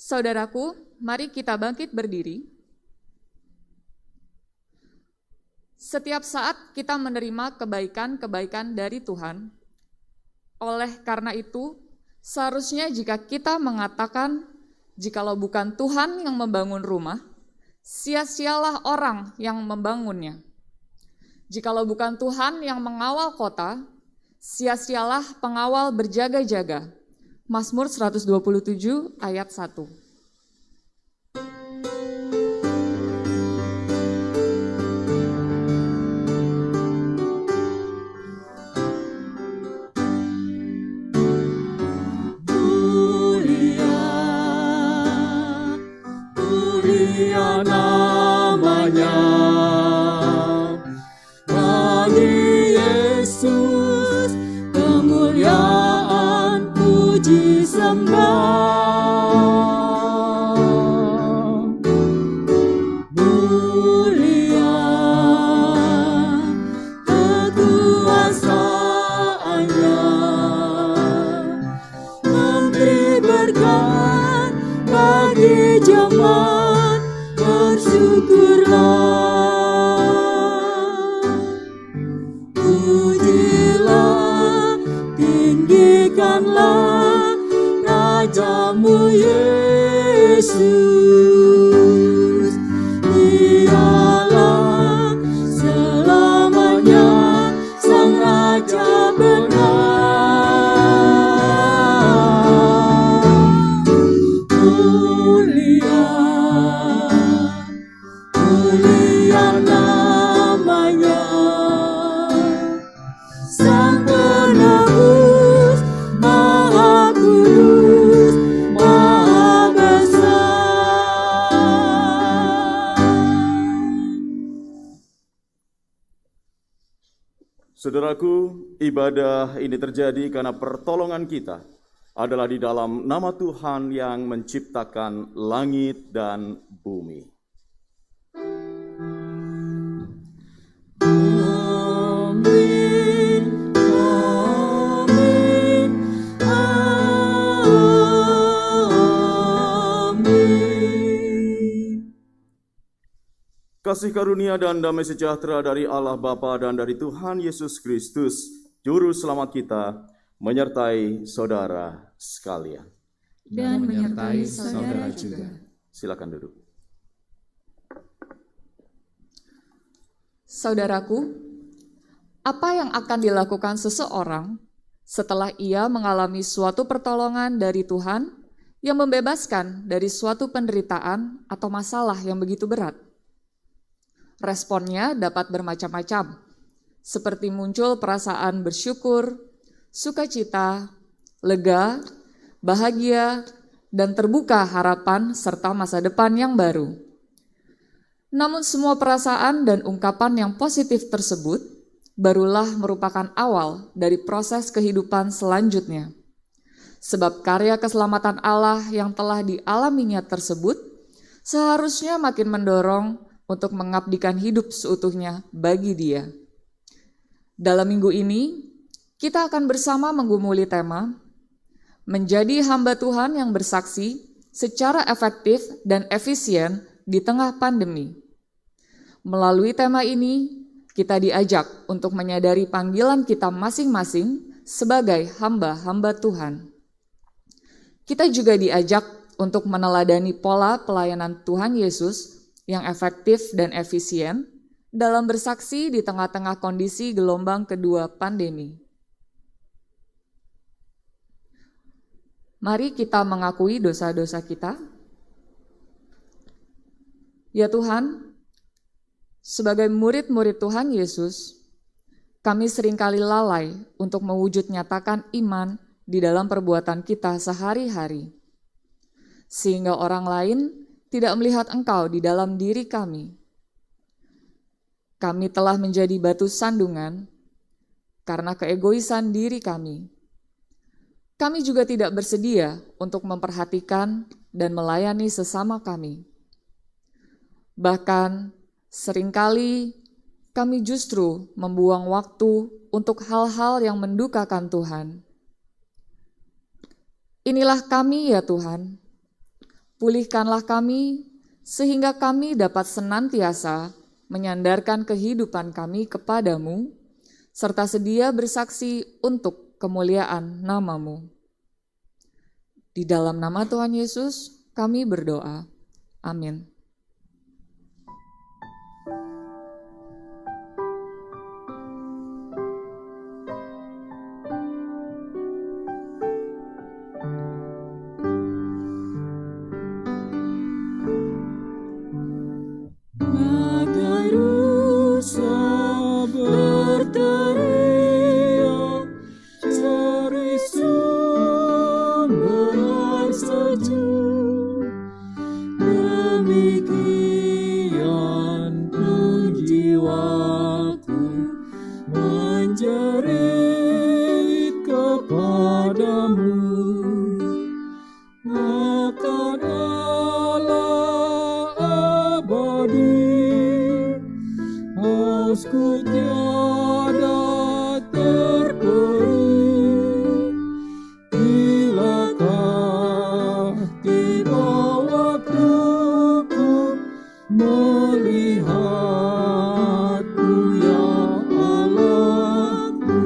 Saudaraku, mari kita bangkit berdiri. Setiap saat kita menerima kebaikan-kebaikan dari Tuhan. Oleh karena itu, seharusnya jika kita mengatakan, jikalau bukan Tuhan yang membangun rumah, sia-sialah orang yang membangunnya. Jikalau bukan Tuhan yang mengawal kota, sia-sialah pengawal berjaga-jaga. Mazmur 127 ayat 1. Mulia namanya bagi Yesus, kemuliaan puji sembah. Mulia kekuasaannya, memberi berkat bagi jemaat, bersyukurlah. Pujilah, tinggikanlah Rajamu Yesus. Dialah selamanya Sang Raja benar. Mulia namanya, Sang Penebus, Maha Kudus, Maha Besar. Saudaraku, ibadah ini terjadi karena pertolongan kita adalah di dalam nama Tuhan yang menciptakan langit dan bumi. Amin, amin, amin. Kasih karunia dan damai sejahtera dari Allah Bapa dan dari Tuhan Yesus Kristus, Juru Selamat kita, menyertai saudara sekalian. Dan menyertai saudara juga. Silakan duduk. Saudaraku, apa yang akan dilakukan seseorang setelah ia mengalami suatu pertolongan dari Tuhan yang membebaskan dari suatu penderitaan atau masalah yang begitu berat? Responnya dapat bermacam-macam, seperti muncul perasaan bersyukur, sukacita, lega, bahagia, dan terbuka harapan serta masa depan yang baru. Namun semua perasaan dan ungkapan yang positif tersebut barulah merupakan awal dari proses kehidupan selanjutnya. Sebab karya keselamatan Allah yang telah dialaminya tersebut seharusnya makin mendorong untuk mengabdikan hidup seutuhnya bagi Dia. Dalam minggu ini, kita akan bersama menggumuli tema menjadi hamba Tuhan yang bersaksi secara efektif dan efisien di tengah pandemi. Melalui tema ini, kita diajak untuk menyadari panggilan kita masing-masing sebagai hamba-hamba Tuhan. Kita juga diajak untuk meneladani pola pelayanan Tuhan Yesus yang efektif dan efisien dalam bersaksi di tengah-tengah kondisi gelombang kedua pandemi. Mari kita mengakui dosa-dosa kita. Ya Tuhan, sebagai murid-murid Tuhan Yesus, kami seringkali lalai untuk mewujud nyatakan iman di dalam perbuatan kita sehari-hari, sehingga orang lain tidak melihat Engkau di dalam diri kami. Kami telah menjadi batu sandungan karena keegoisan diri kami. Kami juga tidak bersedia untuk memperhatikan dan melayani sesama kami. Bahkan seringkali kami justru membuang waktu untuk hal-hal yang mendukakan Tuhan. Inilah kami ya Tuhan, Pulihkanlah kami, sehingga kami dapat senantiasa menyandarkan kehidupan kami kepadamu, serta sedia bersaksi untuk kemuliaan nama-Mu. Di dalam nama Tuhan Yesus, kami berdoa. Amin. Bagai rusa berteriak, cari sumber air sejuk. Demikian pun jiwaku menjerit kepadamu. Akan Allah abadi, hausku tiada terperi. Bilakah tiba waktuku melihatmu, ya Allahku.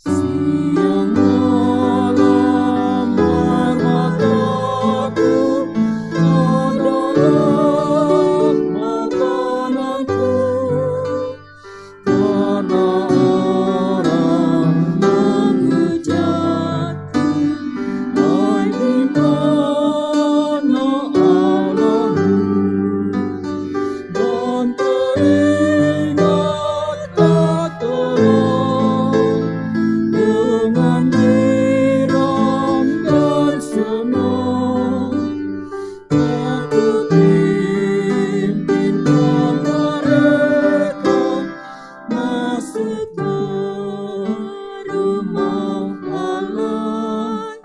Siang malam air mataku adalah makananku, karena orang menghujatku, hai di mana Allahmu, dan teringat katamu dengan girang dan senang. Aku pimpinkan mereka masuk ke rumah Allahnya.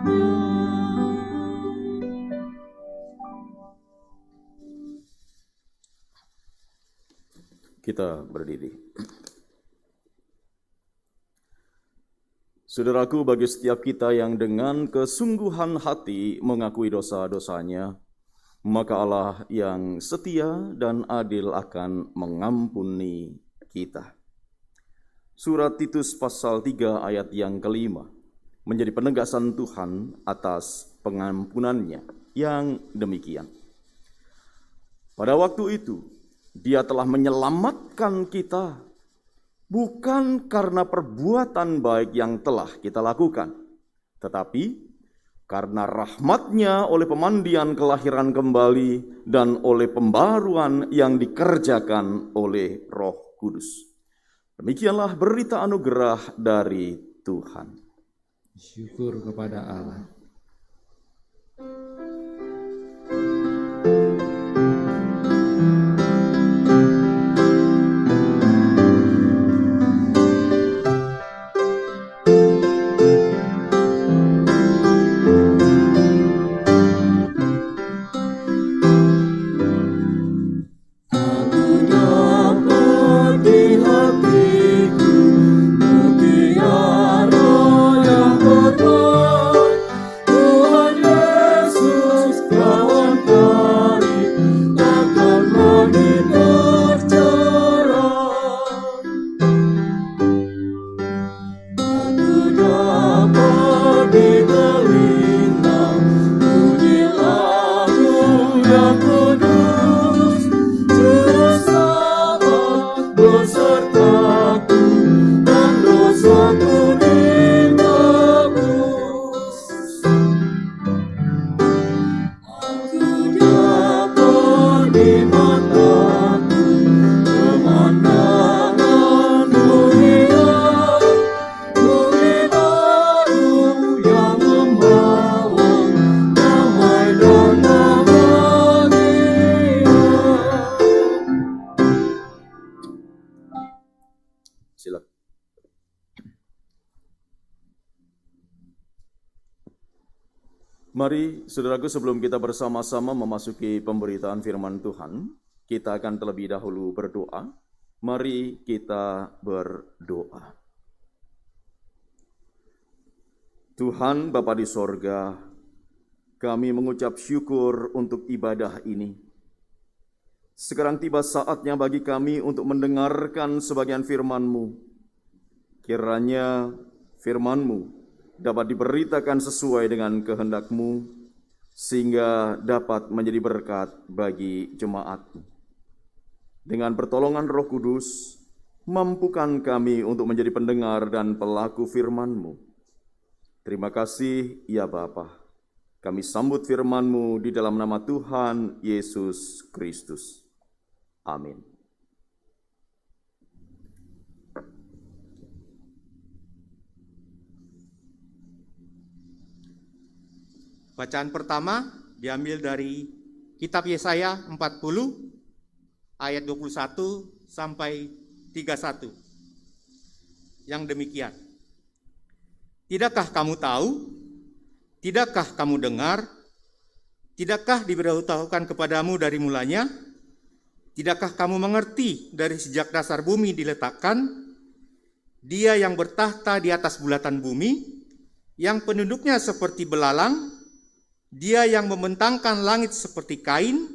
Kita berdiri. Saudaraku, bagi setiap kita yang dengan kesungguhan hati mengakui dosa-dosanya, maka Allah yang setia dan adil akan mengampuni kita. Surat Titus pasal 3 ayat yang kelima menjadi penegasan Tuhan atas pengampunannya yang demikian. Pada waktu itu, Dia telah menyelamatkan kita bukan karena perbuatan baik yang telah kita lakukan, tetapi karena rahmat-Nya oleh pemandian kelahiran kembali dan oleh pembaruan yang dikerjakan oleh Roh Kudus. Demikianlah berita anugerah dari Tuhan. Syukur kepada Allah. Mari, saudaraku, sebelum kita bersama-sama memasuki pemberitaan firman Tuhan, kita akan terlebih dahulu berdoa. Mari kita berdoa. Tuhan Bapa di sorga, kami mengucap syukur untuk ibadah ini. Sekarang tiba saatnya bagi kami untuk mendengarkan sebagian firman-Mu. Kiranya firman-Mu dapat diberitakan sesuai dengan kehendak-Mu, sehingga dapat menjadi berkat bagi jemaat-Mu. Dengan pertolongan Roh Kudus, mampukan kami untuk menjadi pendengar dan pelaku firman-Mu. Terima kasih ya Bapa. Kami sambut firman-Mu di dalam nama Tuhan Yesus Kristus. Amin. Bacaan pertama diambil dari kitab Yesaya 40 ayat 21 sampai 31. Yang demikian. Tidakkah kamu tahu? Tidakkah kamu dengar? Tidakkah diberitahukan kepadamu dari mulanya? Tidakkah kamu mengerti dari sejak dasar bumi diletakkan? Dia yang bertahta di atas bulatan bumi, yang penduduknya seperti belalang, dia yang membentangkan langit seperti kain,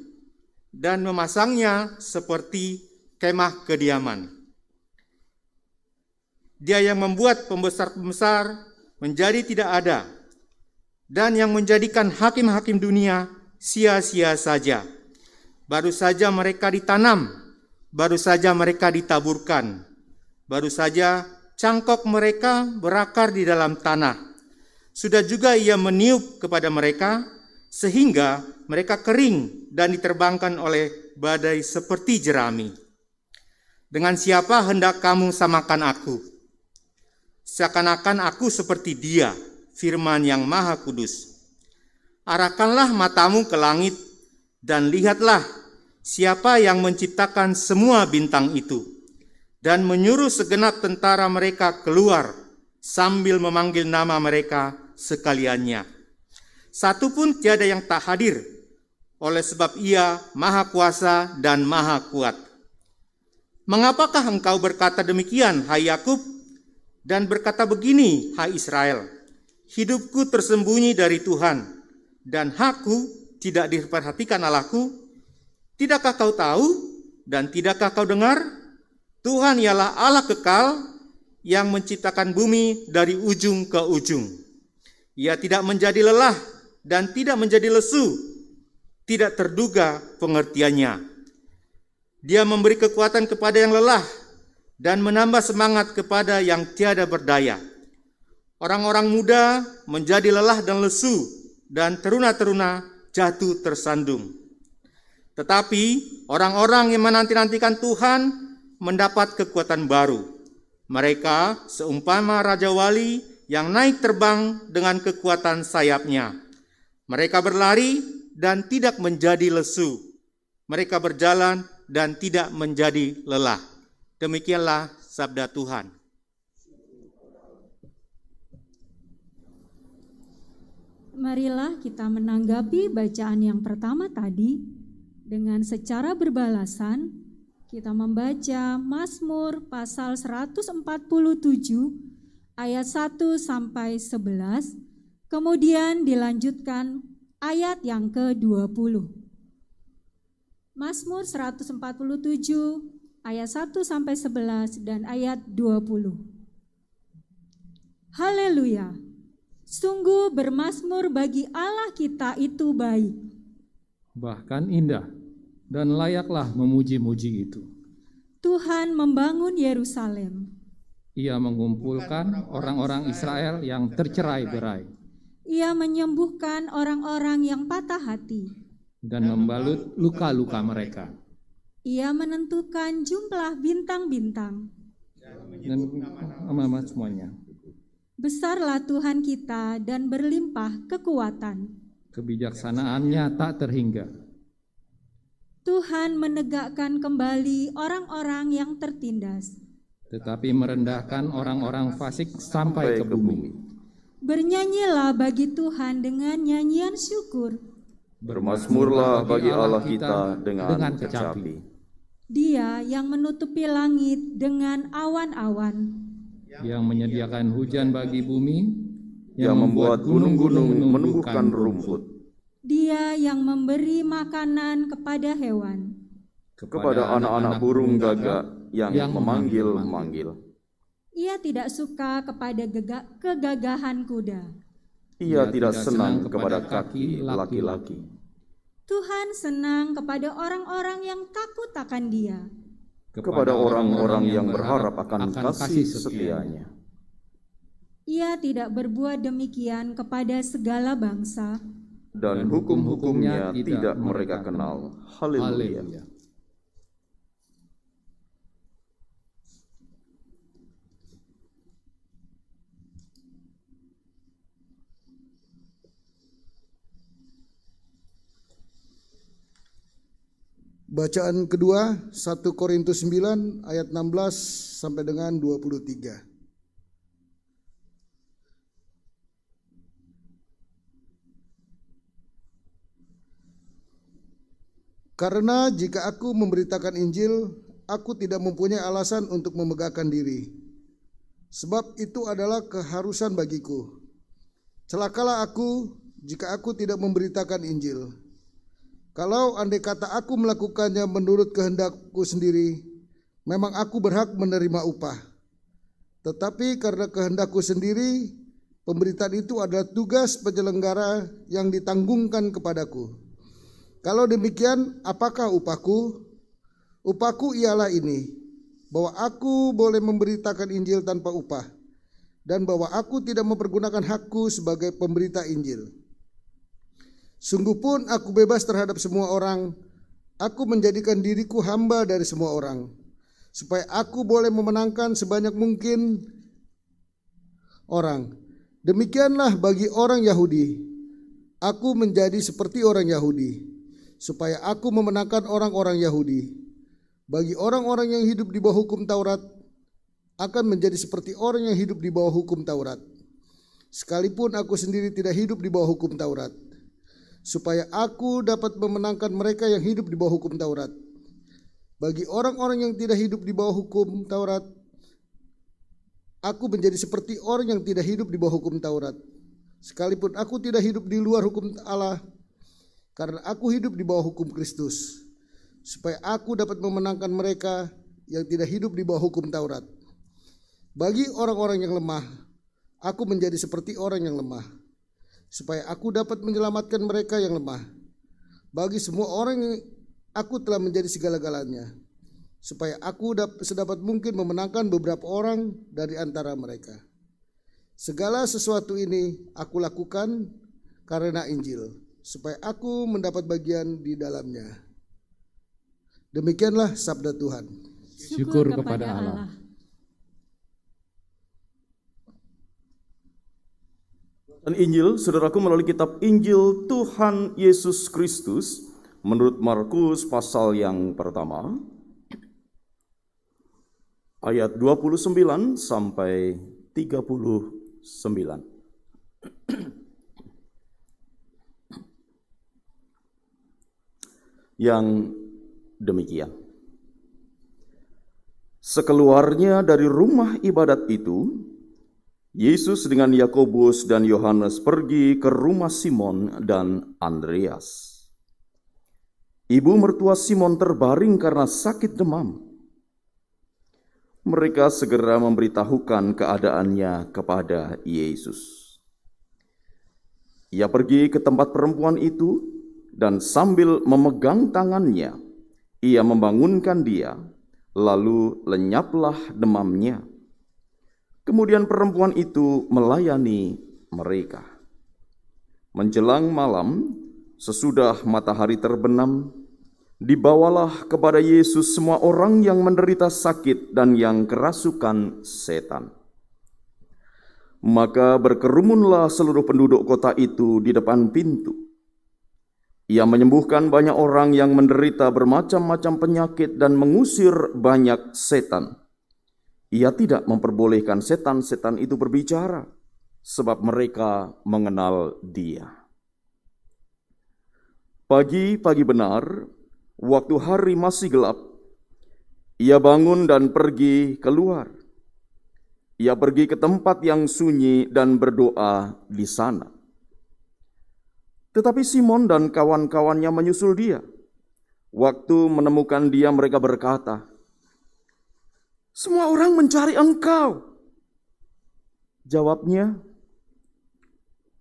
dan memasangnya seperti kemah kediaman. Dia yang membuat pembesar-pembesar menjadi tidak ada, dan yang menjadikan hakim-hakim dunia sia-sia saja. Baru saja mereka ditanam, baru saja mereka ditaburkan, baru saja cangkok mereka berakar di dalam tanah. Sudah juga ia meniup kepada mereka, sehingga mereka kering dan diterbangkan oleh badai seperti jerami. Dengan siapa hendak kamu samakan aku? Seakan-akan aku seperti Dia, firman yang Maha Kudus. Arahkanlah matamu ke langit, dan lihatlah siapa yang menciptakan semua bintang itu, dan menyuruh segenap tentara mereka keluar, sambil memanggil nama mereka sekaliannya. Satu pun tiada yang tak hadir, oleh sebab Ia Maha Kuasa dan Maha Kuat. Mengapakah engkau berkata demikian, hai Yakub, dan berkata begini, hai Israel? Hidupku tersembunyi dari Tuhan, dan hakku tidak diperhatikan Allahku. Tidakkah kau tahu, dan tidakkah kau dengar? Tuhan ialah Allah kekal, yang menciptakan bumi dari ujung ke ujung. Ia tidak menjadi lelah dan tidak menjadi lesu, tidak terduga pengertiannya. Dia memberi kekuatan kepada yang lelah dan menambah semangat kepada yang tiada berdaya. Orang-orang muda menjadi lelah dan lesu, dan teruna-teruna jatuh tersandung. Tetapi orang-orang yang menanti-nantikan Tuhan mendapat kekuatan baru. Mereka seumpama Raja Wali yang naik terbang dengan kekuatan sayapnya. Mereka berlari dan tidak menjadi lesu. Mereka berjalan dan tidak menjadi lelah. Demikianlah sabda Tuhan. Marilah kita menanggapi bacaan yang pertama tadi dengan secara berbalasan. Kita membaca Mazmur pasal 147 ayat 1 sampai 11, kemudian dilanjutkan ayat yang ke-20. Mazmur 147 ayat 1 sampai 11 dan ayat 20. Haleluya. Sungguh bermazmur bagi Allah kita itu baik, bahkan indah, dan layaklah memuji-muji itu. Tuhan membangun Yerusalem. Ia mengumpulkan orang-orang Israel yang tercerai-berai. Ia menyembuhkan orang-orang yang patah hati dan membalut luka-luka mereka. Ia menentukan jumlah bintang-bintang. Dan nama semuanya. Besarlah Tuhan kita dan berlimpah kekuatan. Kebijaksanaannya tak terhingga. Tuhan menegakkan kembali orang-orang yang tertindas, tetapi merendahkan orang-orang fasik sampai ke bumi. Bernyanyilah bagi Tuhan dengan nyanyian syukur. Bermazmurlah bagi Allah kita dengan kecapi. Dia yang menutupi langit dengan awan-awan, yang menyediakan hujan bagi bumi, Yang membuat gunung-gunung menumbuhkan rumput. Dia yang memberi makanan kepada hewan, Kepada anak-anak burung gagak yang memanggil-manggil. Ia tidak suka kepada kegagahan kuda. Ia tidak senang kepada kaki laki-laki. Tuhan senang kepada orang-orang yang takut akan Dia. Kepada orang-orang yang berharap akan kasih setianya. Ia tidak berbuat demikian kepada segala bangsa. Dan hukum-hukumnya tidak mereka kenal. Haleluya. Bacaan kedua 1 Korintus 9 ayat 16 sampai dengan 23. Karena jika aku memberitakan Injil, aku tidak mempunyai alasan untuk memegahkan diri. Sebab itu adalah keharusan bagiku. Celakalah aku jika aku tidak memberitakan Injil. Kalau andai kata aku melakukannya menurut kehendakku sendiri, memang aku berhak menerima upah. Tetapi karena kehendakku sendiri, pemberitaan itu adalah tugas penyelenggara yang ditanggungkan kepadaku. Kalau demikian, apakah upahku? Upahku ialah ini, bahwa aku boleh memberitakan Injil tanpa upah, dan bahwa aku tidak mempergunakan hakku sebagai pemberita Injil. Sungguh pun aku bebas terhadap semua orang, aku menjadikan diriku hamba dari semua orang, supaya aku boleh memenangkan sebanyak mungkin orang. Demikianlah bagi orang Yahudi, aku menjadi seperti orang Yahudi, supaya aku memenangkan orang-orang Yahudi. Bagi orang-orang yang hidup di bawah hukum Taurat, akan menjadi seperti orang yang hidup di bawah hukum Taurat. Sekalipun aku sendiri tidak hidup di bawah hukum Taurat, supaya aku dapat memenangkan mereka yang hidup di bawah hukum Taurat. Bagi orang-orang yang tidak hidup di bawah hukum Taurat, aku menjadi seperti orang yang tidak hidup di bawah hukum Taurat. Sekalipun aku tidak hidup di luar hukum Allah, karena aku hidup di bawah hukum Kristus, supaya aku dapat memenangkan mereka yang tidak hidup di bawah hukum Taurat. Bagi orang-orang yang lemah, aku menjadi seperti orang yang lemah, supaya aku dapat menyelamatkan mereka yang lemah. Bagi semua orang aku telah menjadi segala-galanya, supaya aku sedapat mungkin memenangkan beberapa orang dari antara mereka. Segala sesuatu ini aku lakukan karena Injil, supaya aku mendapat bagian di dalamnya. Demikianlah sabda Tuhan. Syukur kepada Allah. Dan Injil, saudaraku, melalui kitab Injil Tuhan Yesus Kristus menurut Markus pasal yang pertama, ayat 29 sampai 39. Yang demikian. Sekeluarnya dari rumah ibadat itu, Yesus dengan Yakobus dan Yohanes pergi ke rumah Simon dan Andreas. Ibu mertua Simon terbaring karena sakit demam. Mereka segera memberitahukan keadaannya kepada Yesus. Ia pergi ke tempat perempuan itu dan sambil memegang tangannya, ia membangunkan dia, lalu lenyaplah demamnya. Kemudian perempuan itu melayani mereka. Menjelang malam, sesudah matahari terbenam, dibawalah kepada Yesus semua orang yang menderita sakit dan yang kerasukan setan. Maka berkerumunlah seluruh penduduk kota itu di depan pintu. Ia menyembuhkan banyak orang yang menderita bermacam-macam penyakit dan mengusir banyak setan. Ia tidak memperbolehkan setan-setan itu berbicara, sebab mereka mengenal Dia. Pagi-pagi benar, waktu hari masih gelap, ia bangun dan pergi keluar. Ia pergi ke tempat yang sunyi dan berdoa di sana. Tetapi Simon dan kawan-kawannya menyusul dia. Waktu menemukan dia, mereka berkata, "Semua orang mencari Engkau." Jawabnya,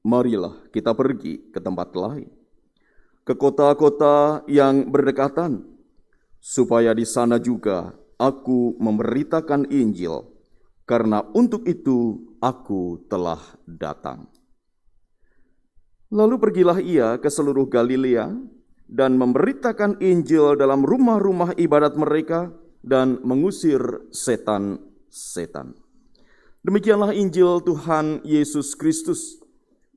"Marilah kita pergi ke tempat lain, ke kota-kota yang berdekatan, supaya di sana juga aku memberitakan Injil, karena untuk itu aku telah datang." Lalu pergilah ia ke seluruh Galilea dan memberitakan Injil dalam rumah-rumah ibadat mereka dan mengusir setan-setan. Demikianlah Injil Tuhan Yesus Kristus.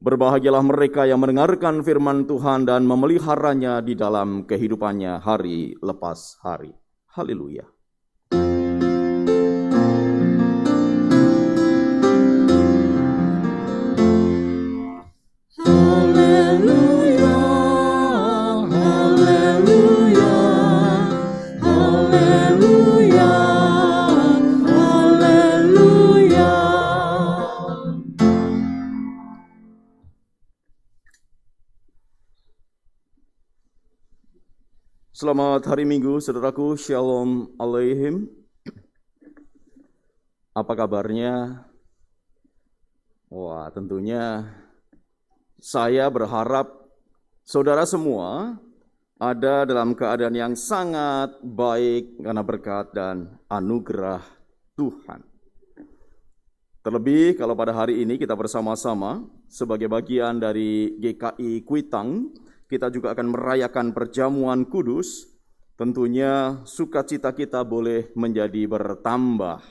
Berbahagialah mereka yang mendengarkan firman Tuhan dan memeliharanya di dalam kehidupannya hari lepas hari. Haleluya. Haleluya, haleluya, haleluya, haleluya. Selamat hari Minggu, saudaraku. Shalom Aleichem. Apa kabarnya? Wah, tentunya saya berharap saudara semua ada dalam keadaan yang sangat baik karena berkat dan anugerah Tuhan. Terlebih kalau pada hari ini kita bersama-sama sebagai bagian dari GKI Kuitang, kita juga akan merayakan perjamuan kudus. Tentunya sukacita kita boleh menjadi bertambah.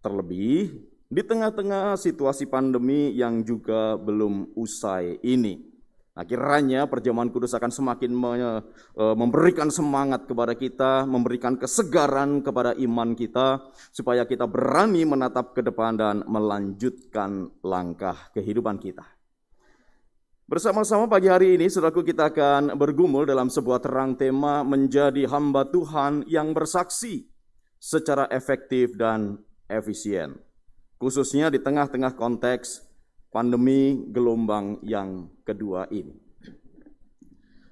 Terlebih di tengah-tengah situasi pandemi yang juga belum usai ini. Kiranya perjamuan kudus akan semakin memberikan semangat kepada kita, memberikan kesegaran kepada iman kita, supaya kita berani menatap ke depan dan melanjutkan langkah kehidupan kita. Bersama-sama pagi hari ini, saudaraku, kita akan bergumul dalam sebuah terang tema menjadi hamba Tuhan yang bersaksi secara efektif dan efisien. Khususnya di tengah-tengah konteks pandemi gelombang yang kedua ini.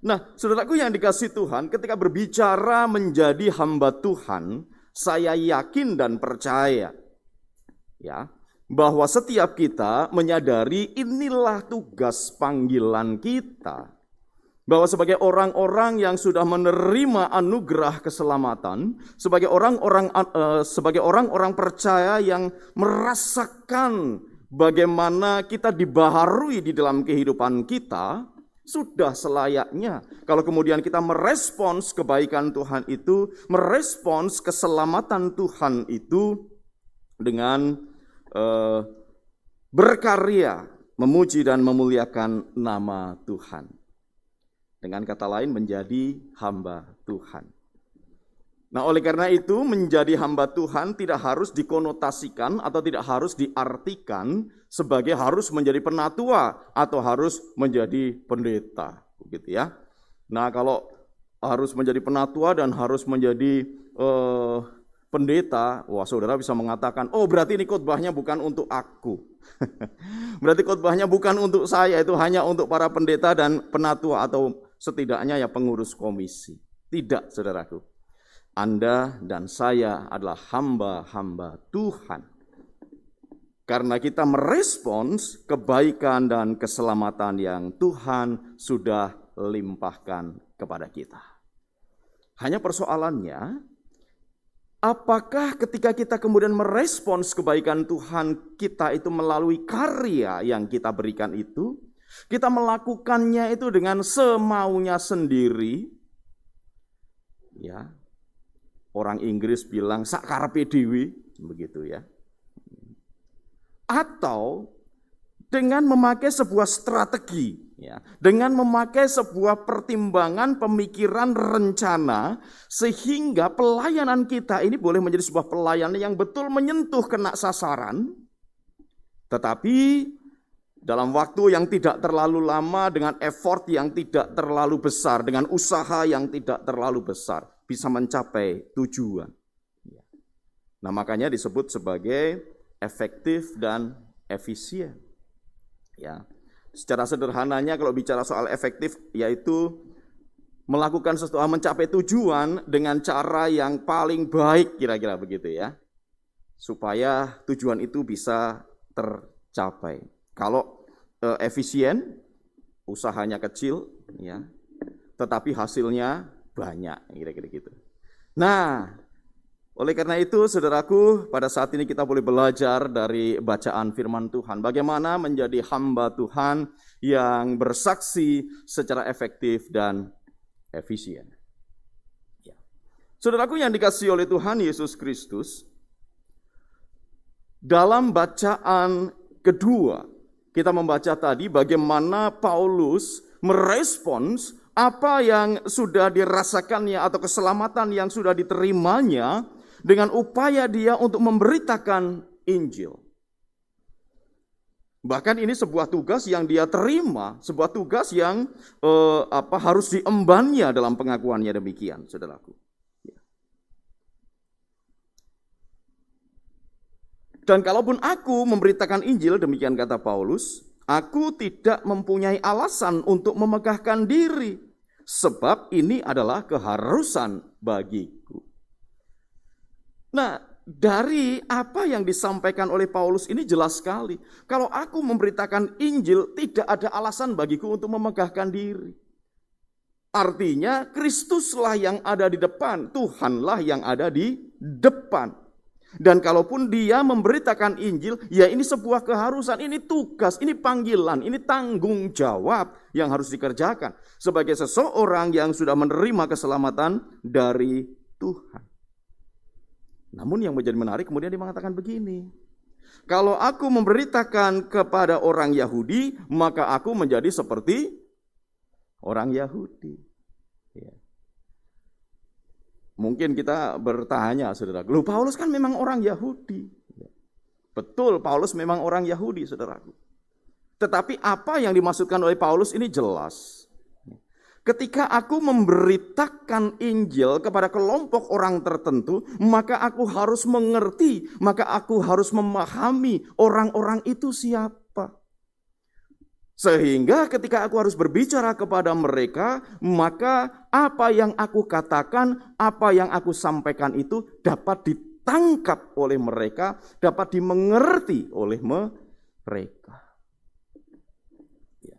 Nah, saudaraku yang dikasihi Tuhan, ketika berbicara menjadi hamba Tuhan, saya yakin dan percaya ya, bahwa setiap kita menyadari inilah tugas panggilan kita. Bahwa sebagai orang-orang yang sudah menerima anugerah keselamatan, sebagai orang-orang percaya yang merasakan bagaimana kita dibaharui di dalam kehidupan kita, sudah selayaknya kalau kemudian kita merespons kebaikan Tuhan itu, merespons keselamatan Tuhan itu dengan berkarya, memuji dan memuliakan nama Tuhan. Dengan kata lain, menjadi hamba Tuhan. Nah, oleh karena itu, menjadi hamba Tuhan tidak harus dikonotasikan atau tidak harus diartikan sebagai harus menjadi penatua atau harus menjadi pendeta, begitu ya. Nah, kalau harus menjadi penatua dan harus menjadi pendeta, wah, saudara bisa mengatakan, oh, berarti ini khotbahnya bukan untuk aku. Berarti khotbahnya bukan untuk saya, itu hanya untuk para pendeta dan penatua atau setidaknya ya pengurus komisi. Tidak, saudaraku. Anda dan saya adalah hamba-hamba Tuhan. Karena kita merespons kebaikan dan keselamatan yang Tuhan sudah limpahkan kepada kita. Hanya persoalannya, apakah ketika kita kemudian merespons kebaikan Tuhan kita itu melalui karya yang kita berikan itu, kita melakukannya itu dengan semaunya sendiri, ya. Orang Inggris bilang sakarepe dhewe, begitu ya. Atau dengan memakai sebuah strategi, ya, dengan memakai sebuah pertimbangan, pemikiran, rencana, sehingga pelayanan kita ini boleh menjadi sebuah pelayanan yang betul menyentuh kena sasaran, Tetapi dalam waktu yang tidak terlalu lama, dengan effort yang tidak terlalu besar, dengan usaha yang tidak terlalu besar, bisa mencapai tujuan. Nah, makanya disebut sebagai efektif dan efisien. Ya. Secara sederhananya kalau bicara soal efektif, yaitu melakukan sesuatu, mencapai tujuan dengan cara yang paling baik, kira-kira begitu ya. Supaya tujuan itu bisa tercapai. Kalau efisien, usahanya kecil, ya, tetapi hasilnya banyak, kira-kira gitu. Nah, oleh karena itu, saudaraku, pada saat ini kita boleh belajar dari bacaan firman Tuhan. Bagaimana menjadi hamba Tuhan yang bersaksi secara efektif dan efisien. Ya. Saudaraku yang dikasihi oleh Tuhan Yesus Kristus, dalam bacaan kedua, kita membaca tadi bagaimana Paulus merespons apa yang sudah dirasakannya atau keselamatan yang sudah diterimanya dengan upaya dia untuk memberitakan Injil. Bahkan ini sebuah tugas yang dia terima, sebuah tugas yang harus diembannya dalam pengakuannya demikian, saudaraku. Dan kalaupun aku memberitakan Injil, demikian kata Paulus, aku tidak mempunyai alasan untuk memegahkan diri, sebab ini adalah keharusan bagiku. Nah, dari apa yang disampaikan oleh Paulus ini jelas sekali. Kalau aku memberitakan Injil, tidak ada alasan bagiku untuk memegahkan diri. Artinya, Kristuslah yang ada di depan, Tuhanlah yang ada di depan. Dan kalaupun dia memberitakan Injil, ya ini sebuah keharusan, ini tugas, ini panggilan, ini tanggung jawab yang harus dikerjakan sebagai seseorang yang sudah menerima keselamatan dari Tuhan. Namun yang menjadi menarik kemudian dia mengatakan begini, kalau aku memberitakan kepada orang Yahudi, maka aku menjadi seperti orang Yahudi. Ya. Mungkin kita bertanya, saudaraku, loh Paulus kan memang orang Yahudi. Betul, Paulus memang orang Yahudi, saudaraku. Tetapi apa yang dimaksudkan oleh Paulus ini jelas. Ketika aku memberitakan Injil kepada kelompok orang tertentu, maka aku harus mengerti, maka aku harus memahami orang-orang itu siapa. Sehingga ketika aku harus berbicara kepada mereka, maka apa yang aku katakan, apa yang aku sampaikan itu dapat ditangkap oleh mereka, dapat dimengerti oleh mereka. Ya.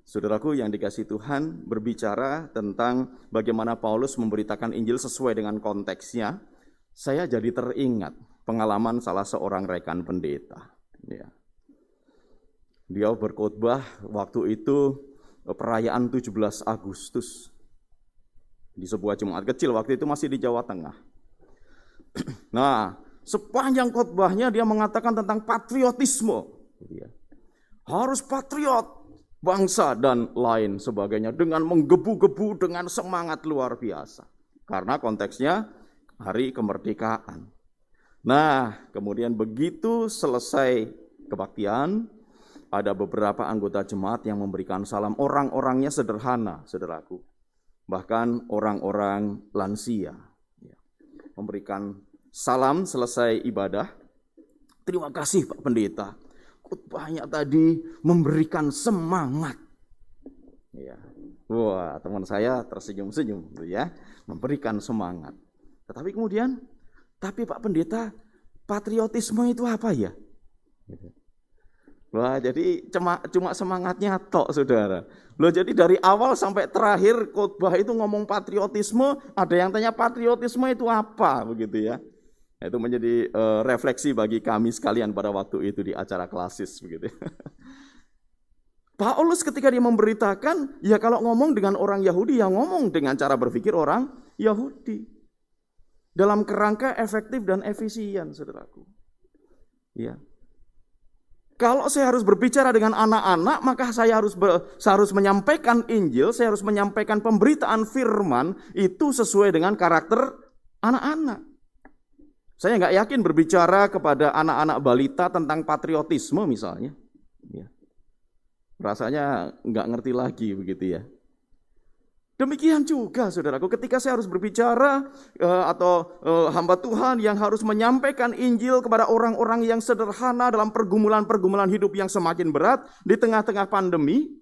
Saudaraku yang dikasihi Tuhan, berbicara tentang bagaimana Paulus memberitakan Injil sesuai dengan konteksnya, saya jadi teringat pengalaman salah seorang rekan pendeta. Ya. Dia berkhotbah waktu itu perayaan 17 Agustus di sebuah jemaat kecil, waktu itu masih di Jawa Tengah. Nah, sepanjang khotbahnya dia mengatakan tentang patriotisme. Harus patriot, bangsa dan lain sebagainya dengan menggebu-gebu dengan semangat luar biasa. Karena konteksnya hari kemerdekaan. Nah, kemudian begitu selesai kebaktian, ada beberapa anggota jemaat yang memberikan salam. Orang-orangnya sederhana, saudaraku. Bahkan orang-orang lansia. Memberikan salam selesai ibadah. Terima kasih Pak Pendeta. Khotbahnya tadi memberikan semangat. Ya. Wah, teman saya tersenyum-senyum. Ya. Memberikan semangat. Tetapi kemudian, tapi Pak Pendeta, patriotisme itu apa ya? Wah, jadi cuma semangatnya tok, saudara. Loh, jadi dari awal sampai terakhir khotbah itu ngomong patriotisme, ada yang tanya patriotisme itu apa, begitu ya. Itu menjadi refleksi bagi kami sekalian pada waktu itu di acara klasis, begitu. Paulus ketika dia memberitakan, ya kalau ngomong dengan orang Yahudi, ya ngomong dengan cara berpikir orang Yahudi. Dalam kerangka efektif dan efisien, saudaraku. Ya. Kalau saya harus berbicara dengan anak-anak, maka saya harus menyampaikan Injil, saya harus menyampaikan pemberitaan firman itu sesuai dengan karakter anak-anak. Saya nggak yakin berbicara kepada anak-anak balita tentang patriotisme misalnya. Ya. Rasanya nggak ngerti lagi begitu ya. Demikian juga saudaraku, ketika saya harus berbicara atau hamba Tuhan yang harus menyampaikan Injil kepada orang-orang yang sederhana dalam pergumulan-pergumulan hidup yang semakin berat di tengah-tengah pandemi,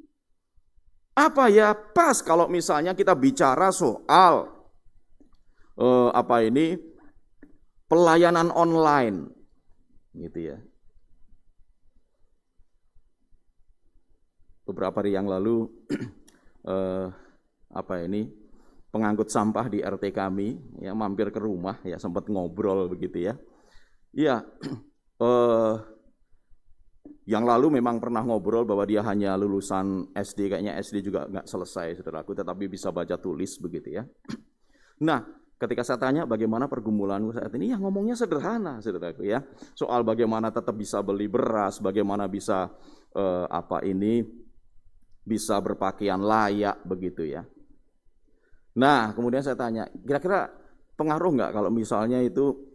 apa ya pas kalau misalnya kita bicara soal pelayanan online gitu ya. Beberapa hari yang lalu pengangkut sampah di RT kami ya mampir ke rumah ya, sempat ngobrol begitu ya. Iya, yang lalu memang pernah ngobrol bahwa dia hanya lulusan SD, kayaknya SD juga nggak selesai saudaraku, tetapi bisa baca tulis begitu ya. Nah, ketika saya tanya bagaimana pergumulanmu saat ini, ya ngomongnya sederhana saudaraku ya. Soal bagaimana tetap bisa beli beras, bagaimana bisa bisa berpakaian layak begitu ya. Nah, kemudian saya tanya, kira-kira pengaruh nggak kalau misalnya itu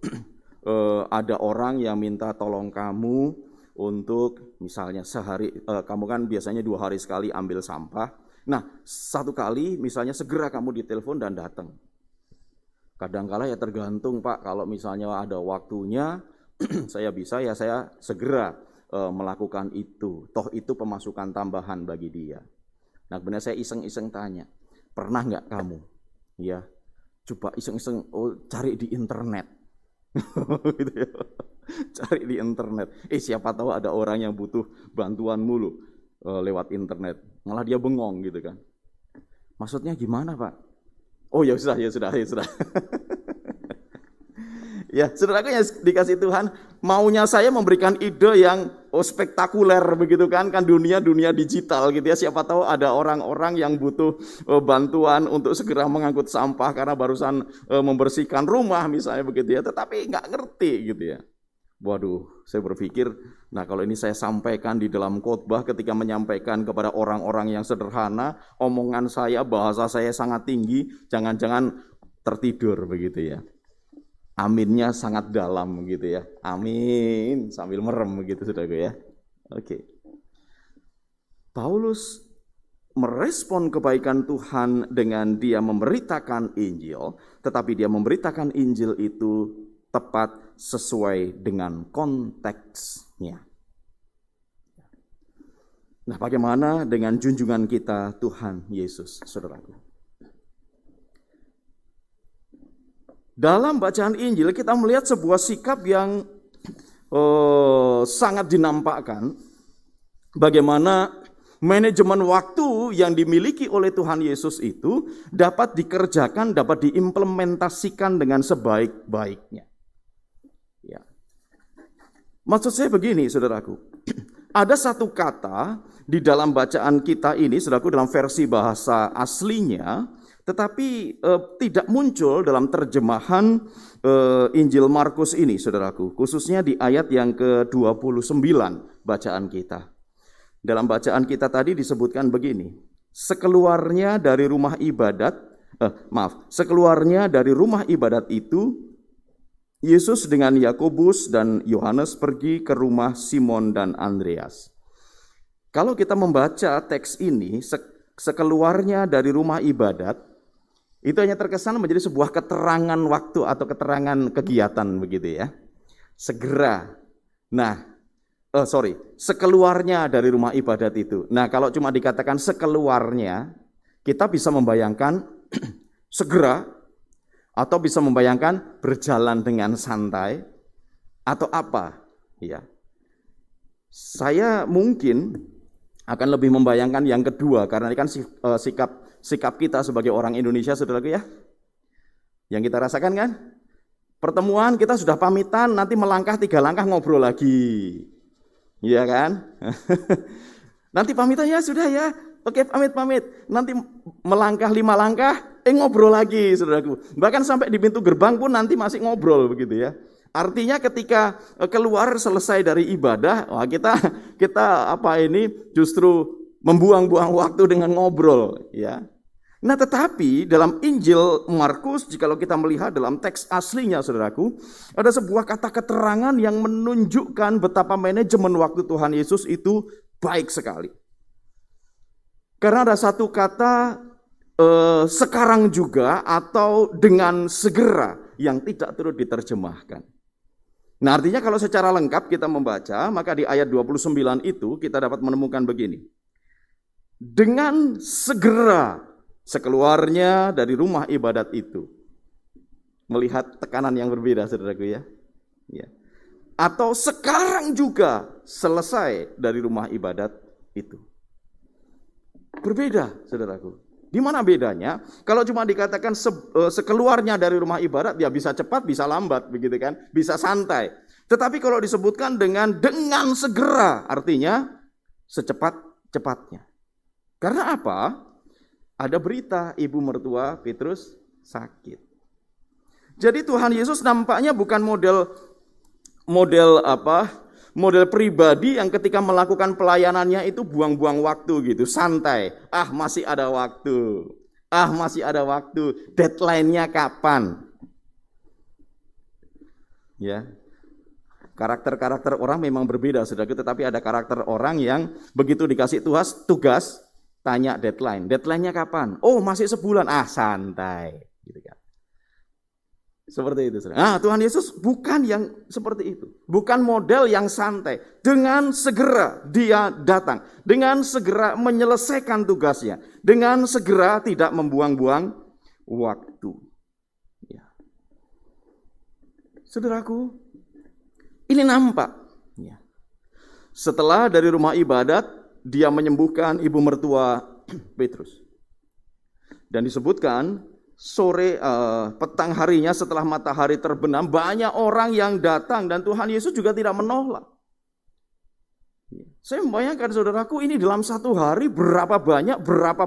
ada orang yang minta tolong kamu untuk misalnya sehari, kamu kan biasanya 2 hari sekali ambil sampah. Nah, 1 kali misalnya segera kamu ditelepon dan datang. Kadang-kala ya tergantung Pak, kalau misalnya ada waktunya, saya bisa ya saya segera melakukan itu. Toh itu pemasukan tambahan bagi dia. Nah, kemudian saya iseng-iseng tanya, pernah nggak kamu ya coba iseng-iseng cari di internet gitu ya. Cari di internet, siapa tahu ada orang yang butuh bantuan mulu lewat internet, malah dia bengong gitu kan. Maksudnya gimana Pak? Oh ya sudah. Ya, saudaraku yang dikasih Tuhan, maunya saya memberikan ide yang spektakuler begitu kan dunia digital gitu ya. Siapa tahu ada orang-orang yang butuh bantuan untuk segera mengangkut sampah karena barusan membersihkan rumah misalnya begitu ya, tetapi nggak ngerti gitu ya. Waduh, saya berpikir, nah kalau ini saya sampaikan di dalam khotbah ketika menyampaikan kepada orang-orang yang sederhana, omongan saya, bahasa saya sangat tinggi, jangan-jangan tertidur begitu ya. Aminnya sangat dalam gitu ya. Amin sambil merem begitu saudaraku ya. Oke. Paulus merespon kebaikan Tuhan dengan dia memberitakan Injil, tetapi dia memberitakan Injil itu tepat sesuai dengan konteksnya. Nah, bagaimana dengan junjungan kita Tuhan Yesus, saudaraku? Dalam bacaan Injil kita melihat sebuah sikap yang sangat dinampakkan bagaimana manajemen waktu yang dimiliki oleh Tuhan Yesus itu dapat dikerjakan, dapat diimplementasikan dengan sebaik-baiknya. Ya. Maksud saya begini, saudaraku. Ada satu kata di dalam bacaan kita ini, saudaraku, dalam versi bahasa aslinya, tetapi tidak muncul dalam terjemahan Injil Markus ini, saudaraku. Khususnya di ayat yang ke-29 bacaan kita. Dalam bacaan kita tadi disebutkan begini. Sekeluarnya dari rumah ibadat itu, Yesus dengan Yakobus dan Yohanes pergi ke rumah Simon dan Andreas. Kalau kita membaca teks ini, sekeluarnya dari rumah ibadat, itu hanya terkesan menjadi sebuah keterangan waktu atau keterangan kegiatan begitu ya. Segera. Sekeluarnya dari rumah ibadat itu. Nah, kalau cuma dikatakan sekeluarnya, kita bisa membayangkan segera, atau bisa membayangkan berjalan dengan santai, atau apa. Ya. Saya mungkin akan lebih membayangkan yang kedua, karena ini kan sikap kita sebagai orang Indonesia, saudaraku ya. Yang kita rasakan kan? Pertemuan kita sudah pamitan, nanti melangkah 3 langkah ngobrol lagi. Iya kan? Nanti pamitan ya sudah ya. Oke, pamit. Nanti melangkah 5 langkah, ngobrol lagi, saudaraku. Bahkan sampai di pintu gerbang pun nanti masih ngobrol begitu ya. Artinya ketika keluar selesai dari ibadah, kita justru membuang-buang waktu dengan ngobrol ya. Nah, tetapi dalam Injil Markus, jikalau kita melihat dalam teks aslinya, saudaraku, ada sebuah kata keterangan yang menunjukkan betapa manajemen waktu Tuhan Yesus itu baik sekali. Karena ada satu kata sekarang juga atau dengan segera yang tidak turut diterjemahkan. Nah, artinya kalau secara lengkap kita membaca, maka di ayat 29 itu kita dapat menemukan begini. Dengan segera sekeluarnya dari rumah ibadat itu. Melihat tekanan yang berbeda, saudaraku ya. Atau sekarang juga selesai dari rumah ibadat itu. Berbeda, saudaraku. Di mana bedanya? Kalau cuma dikatakan sekeluarnya dari rumah ibadat, ya bisa cepat, bisa lambat, begitu kan? Bisa santai. Tetapi kalau disebutkan dengan segera, artinya secepat-cepatnya. Karena apa? Ada berita ibu mertua Petrus sakit. Jadi Tuhan Yesus nampaknya bukan model pribadi yang ketika melakukan pelayanannya itu buang-buang waktu gitu, santai. Masih ada waktu. Deadline-nya kapan? Ya. Karakter-karakter orang memang berbeda, saudara, tetapi ada karakter orang yang begitu dikasih tugas, tanya deadline. Deadline-nya kapan? Oh, masih sebulan. Santai, gitu kan. Seperti itu, saudara. Tuhan Yesus bukan yang seperti itu. Bukan model yang santai. Dengan segera dia datang. Dengan segera menyelesaikan tugasnya. Dengan segera tidak membuang-buang waktu. Ya. Saudaraku, ini nampak. Ya. Setelah dari rumah ibadat, dia menyembuhkan ibu mertua Petrus. Dan disebutkan, petang harinya setelah matahari terbenam, banyak orang yang datang dan Tuhan Yesus juga tidak menolak. Saya membayangkan, saudaraku, ini dalam satu hari berapa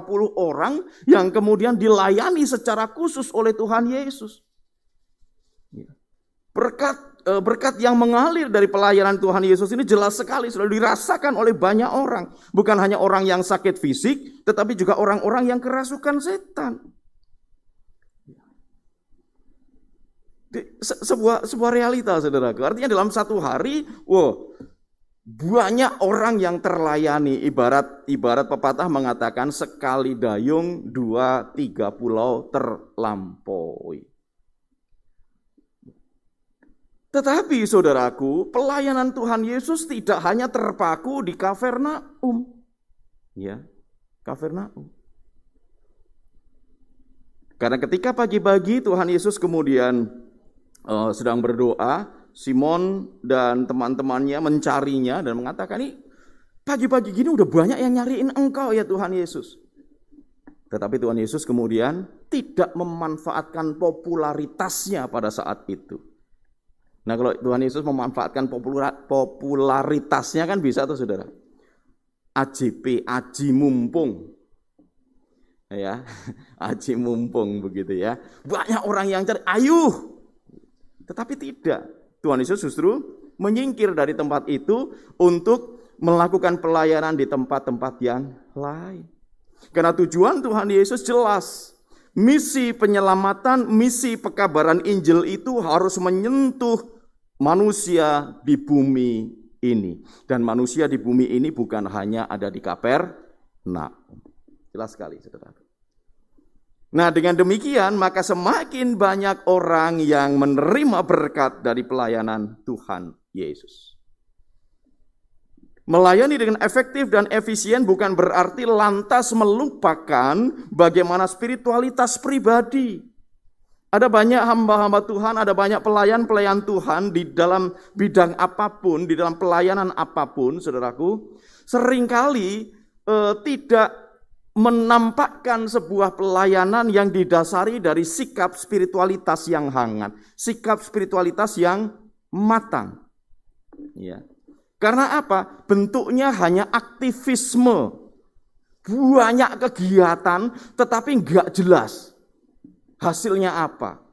puluh orang yang kemudian dilayani secara khusus oleh Tuhan Yesus. Berkat yang mengalir dari pelayanan Tuhan Yesus ini jelas sekali sudah dirasakan oleh banyak orang. Bukan hanya orang yang sakit fisik, tetapi juga orang-orang yang kerasukan setan. Sebuah realita, saudaraku. Artinya dalam satu hari, banyak orang yang terlayani. Ibarat pepatah mengatakan sekali dayung 2-3 pulau terlampaui. Tetapi, saudaraku, pelayanan Tuhan Yesus tidak hanya terpaku di Kapernaum. Ya, Kapernaum. Karena ketika pagi-pagi Tuhan Yesus kemudian sedang berdoa, Simon dan teman-temannya mencarinya dan mengatakan, "Nih, pagi-pagi gini udah banyak yang nyariin engkau ya Tuhan Yesus." Tetapi Tuhan Yesus kemudian tidak memanfaatkan popularitasnya pada saat itu. Nah, kalau Tuhan Yesus memanfaatkan popularitasnya kan bisa tuh, saudara. AJP, aji mumpung. Ya, aji mumpung begitu ya. Banyak orang yang cari, "Ayo." Tetapi tidak. Tuhan Yesus justru menyingkir dari tempat itu untuk melakukan pelayanan di tempat-tempat yang lain. Karena tujuan Tuhan Yesus jelas. Misi penyelamatan, misi pekabaran Injil itu harus menyentuh manusia di bumi ini. Dan manusia di bumi ini bukan hanya ada di Kapernaum. Jelas sekali, saudara. Nah, dengan demikian maka semakin banyak orang yang menerima berkat dari pelayanan Tuhan Yesus. Melayani dengan efektif dan efisien bukan berarti lantas melupakan bagaimana spiritualitas pribadi. Ada banyak hamba-hamba Tuhan, ada banyak pelayan-pelayan Tuhan di dalam bidang apapun, di dalam pelayanan apapun, saudaraku, seringkali tidak menampakkan sebuah pelayanan yang didasari dari sikap spiritualitas yang hangat, sikap spiritualitas yang matang. Ya. Karena apa? Bentuknya hanya aktivisme, banyak kegiatan, tetapi enggak jelas hasilnya apa.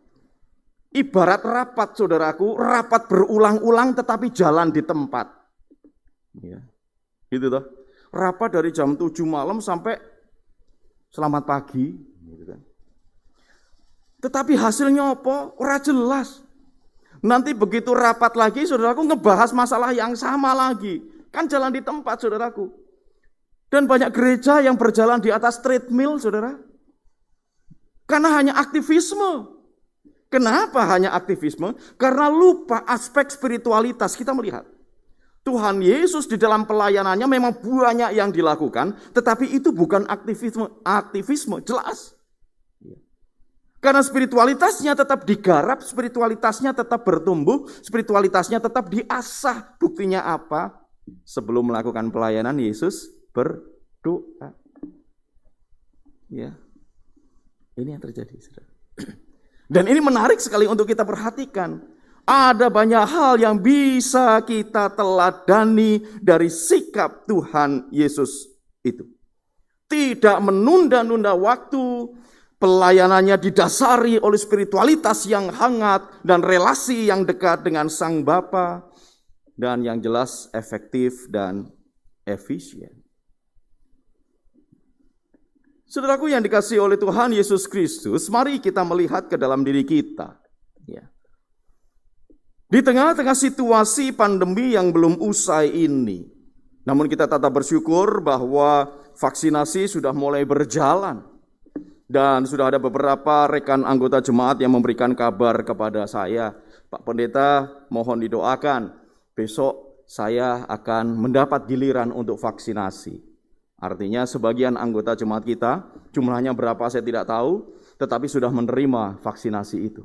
Ibarat rapat, saudaraku, rapat berulang-ulang tetapi jalan di tempat. Ya. Gitu toh. Rapat dari jam 7 malam sampai selamat pagi, Tetapi hasilnya apa? Ora jelas. Nanti begitu rapat lagi, saudaraku, ngebahas masalah yang sama lagi. Kan jalan di tempat, saudaraku. Dan banyak gereja yang berjalan di atas treadmill, saudara. Karena hanya aktivisme. Kenapa hanya aktivisme? Karena lupa aspek spiritualitas. Kita melihat Tuhan Yesus di dalam pelayanannya memang banyak yang dilakukan, tetapi itu bukan aktivisme jelas. Karena spiritualitasnya tetap digarap, spiritualitasnya tetap bertumbuh, spiritualitasnya tetap diasah. Buktinya apa? Sebelum melakukan pelayanan, Yesus berdoa. Ya, ini yang terjadi, saudara. Dan ini menarik sekali untuk kita perhatikan. Ada banyak hal yang bisa kita teladani dari sikap Tuhan Yesus itu. Tidak menunda-nunda waktu, pelayanannya didasari oleh spiritualitas yang hangat dan relasi yang dekat dengan Sang Bapa, dan yang jelas efektif dan efisien. Saudaraku yang dikasihi oleh Tuhan Yesus Kristus, mari kita melihat ke dalam diri kita. Ya. Di tengah-tengah situasi pandemi yang belum usai ini, namun kita tetap bersyukur bahwa vaksinasi sudah mulai berjalan. Dan sudah ada beberapa rekan anggota jemaat yang memberikan kabar kepada saya, Pak Pendeta, mohon didoakan, besok saya akan mendapat giliran untuk vaksinasi. Artinya sebagian anggota jemaat kita, jumlahnya berapa saya tidak tahu, tetapi sudah menerima vaksinasi itu.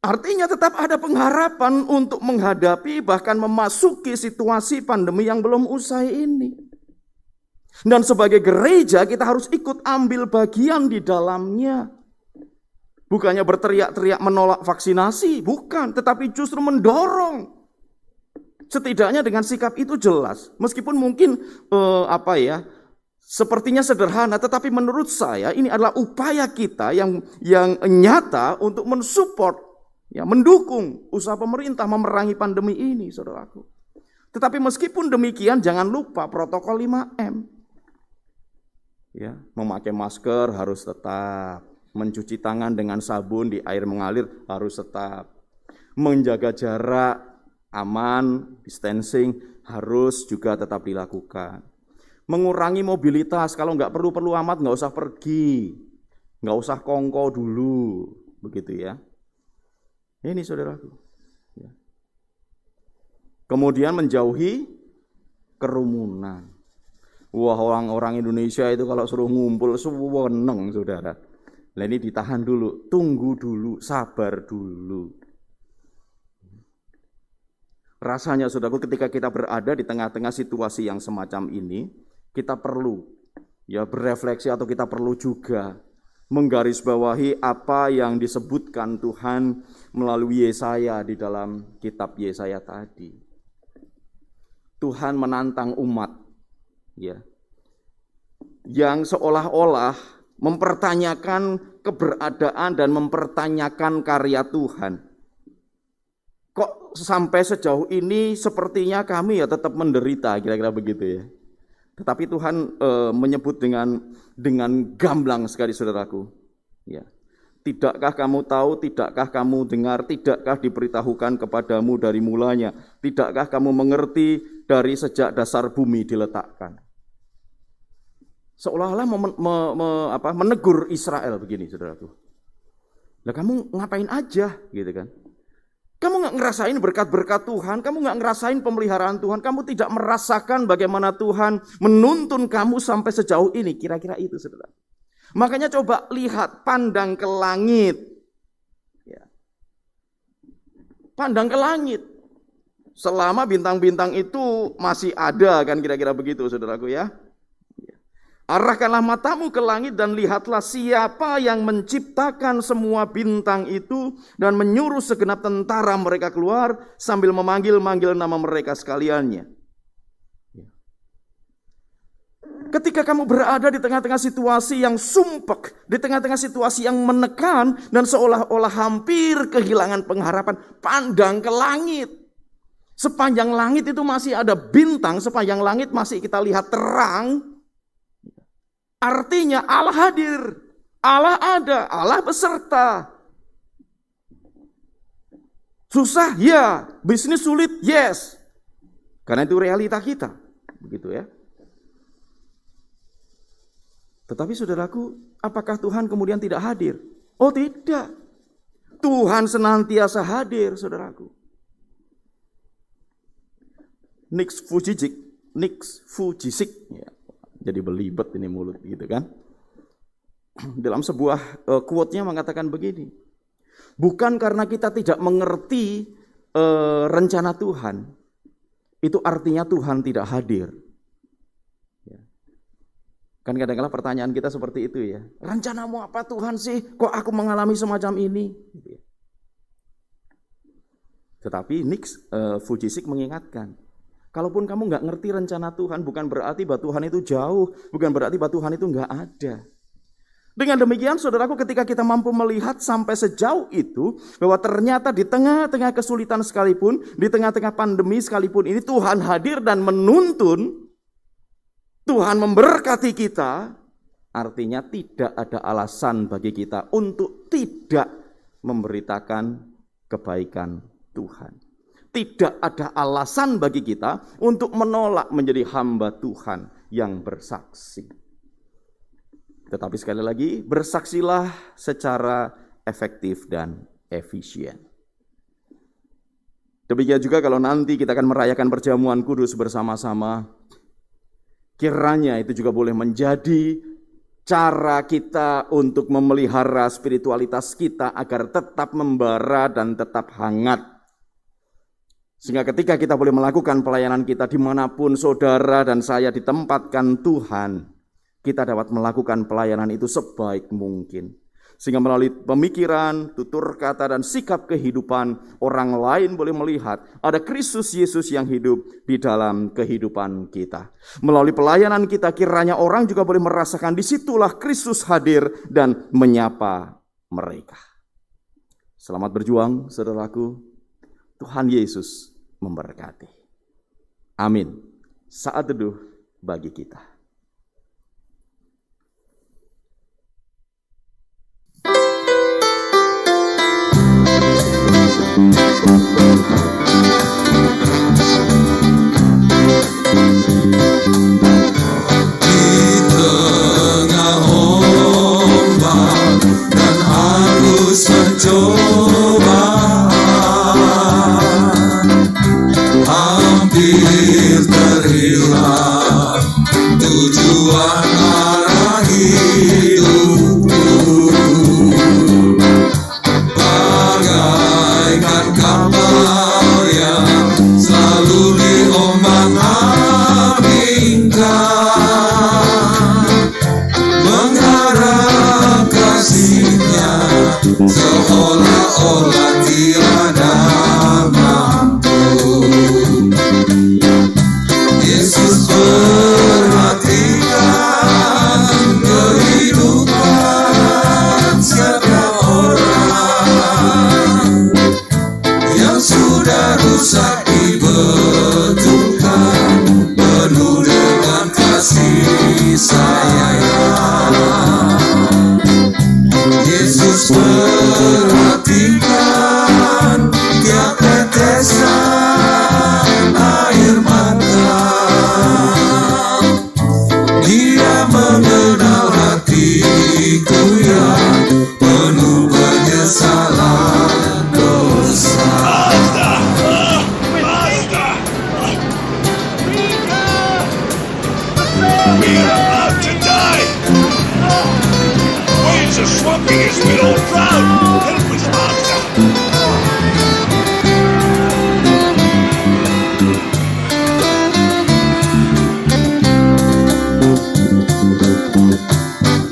Artinya tetap ada pengharapan untuk menghadapi bahkan memasuki situasi pandemi yang belum usai ini. Dan sebagai gereja kita harus ikut ambil bagian di dalamnya. Bukannya berteriak-teriak menolak vaksinasi, bukan, tetapi justru mendorong. Setidaknya dengan sikap itu jelas. Meskipun mungkin sepertinya sederhana, tetapi menurut saya ini adalah upaya kita yang nyata untuk mensupport, ya, mendukung usaha pemerintah memerangi pandemi ini, saudaraku. Tetapi meskipun demikian, jangan lupa protokol 5M. Ya, memakai masker harus tetap, mencuci tangan dengan sabun di air mengalir harus tetap, menjaga jarak aman, distancing harus juga tetap dilakukan. Mengurangi mobilitas, kalau nggak perlu amat nggak usah pergi, nggak usah kongko dulu, begitu ya. Ini saudaraku. Ya. Kemudian menjauhi kerumunan. Wah, orang-orang Indonesia itu kalau suruh ngumpul seneng, saudara. Nah ini ditahan dulu, tunggu dulu, sabar dulu. Rasanya saudaraku ketika kita berada di tengah-tengah situasi yang semacam ini, kita perlu ya berefleksi atau kita perlu juga menggarisbawahi apa yang disebutkan Tuhan melalui Yesaya di dalam kitab Yesaya tadi. Tuhan menantang umat ya yang seolah-olah mempertanyakan keberadaan dan mempertanyakan karya Tuhan. Kok sampai sejauh ini sepertinya kami ya tetap menderita, kira-kira begitu ya. Tetapi Tuhan menyebut dengan gamblang sekali saudaraku. Ya. Tidakkah kamu tahu, tidakkah kamu dengar, tidakkah diberitahukan kepadamu dari mulanya, tidakkah kamu mengerti dari sejak dasar bumi diletakkan. Seolah-olah menegur Israel begini saudaraku. Lah kamu ngapain aja gitu kan. Kamu gak ngerasain berkat-berkat Tuhan, kamu gak ngerasain pemeliharaan Tuhan, kamu tidak merasakan bagaimana Tuhan menuntun kamu sampai sejauh ini, kira-kira itu saudara. Makanya coba lihat, pandang ke langit. Ya. Pandang ke langit. Selama bintang-bintang itu masih ada kan kira-kira begitu saudaraku ya. Arahkanlah matamu ke langit dan lihatlah siapa yang menciptakan semua bintang itu dan menyuruh segenap tentara mereka keluar sambil memanggil-manggil nama mereka sekaliannya. Ketika kamu berada di tengah-tengah situasi yang sumpek, di tengah-tengah situasi yang menekan dan seolah-olah hampir kehilangan pengharapan, pandang ke langit. Sepanjang langit itu masih ada bintang, sepanjang langit masih kita lihat terang. Artinya Allah hadir, Allah ada, Allah beserta. Susah, ya. Bisnis sulit, yes. Karena itu realita kita. Begitu ya. Tetapi saudaraku, apakah Tuhan kemudian tidak hadir? Oh tidak. Tuhan senantiasa hadir, saudaraku. Niks Fujisik. Ya. Jadi belibet ini mulut gitu kan. Dalam sebuah quote-nya mengatakan begini. Bukan karena kita tidak mengerti rencana Tuhan, itu artinya Tuhan tidak hadir. Ya. Kan kadang-kadang pertanyaan kita seperti itu ya. Rencanamu apa Tuhan sih? Kok aku mengalami semacam ini? Gitu ya. Tetapi Niks Fujisik mengingatkan, kalaupun kamu nggak ngerti rencana Tuhan, bukan berarti bahwa Tuhan itu jauh, bukan berarti bahwa Tuhan itu nggak ada. Dengan demikian, saudaraku, ketika kita mampu melihat sampai sejauh itu, bahwa ternyata di tengah-tengah kesulitan sekalipun, di tengah-tengah pandemi sekalipun ini Tuhan hadir dan menuntun, Tuhan memberkati kita, artinya tidak ada alasan bagi kita untuk tidak memberitakan kebaikan Tuhan. Tidak ada alasan bagi kita untuk menolak menjadi hamba Tuhan yang bersaksi. Tetapi sekali lagi, bersaksilah secara efektif dan efisien. Demikian juga kalau nanti kita akan merayakan perjamuan kudus bersama-sama, kiranya itu juga boleh menjadi cara kita untuk memelihara spiritualitas kita agar tetap membara dan tetap hangat. Sehingga ketika kita boleh melakukan pelayanan kita dimanapun saudara dan saya ditempatkan Tuhan, kita dapat melakukan pelayanan itu sebaik mungkin. Sehingga melalui pemikiran, tutur kata, dan sikap kehidupan, orang lain boleh melihat ada Kristus Yesus yang hidup di dalam kehidupan kita. Melalui pelayanan kita, kiranya orang juga boleh merasakan disitulah Kristus hadir dan menyapa mereka. Selamat berjuang, saudaraku. Tuhan Yesus memberkati. Amin. Saat teduh bagi kita. Hampir terhilang tujuan arah hidupku, bagaikan kapal yang selalu diombang-ambingkan, mengharap kasih-Nya seolah-olah tiada mampu. Yesus perhatikan kehidupan setiap orang yang sudah rusak dibetulkan penuh dengan kasih sayang. Yesus perhatikan tiap tetesan air mata. Dia mengenal hatiku yang penuh penyesalan dosa. We are about to die. Waves are swamping his middle proud. Help us, Master.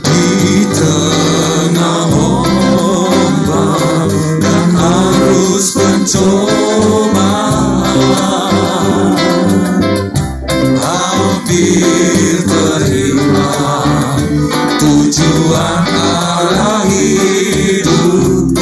Di tengah ombak dan arus pencobaan, hampir terhilang tujuan arah hidupku,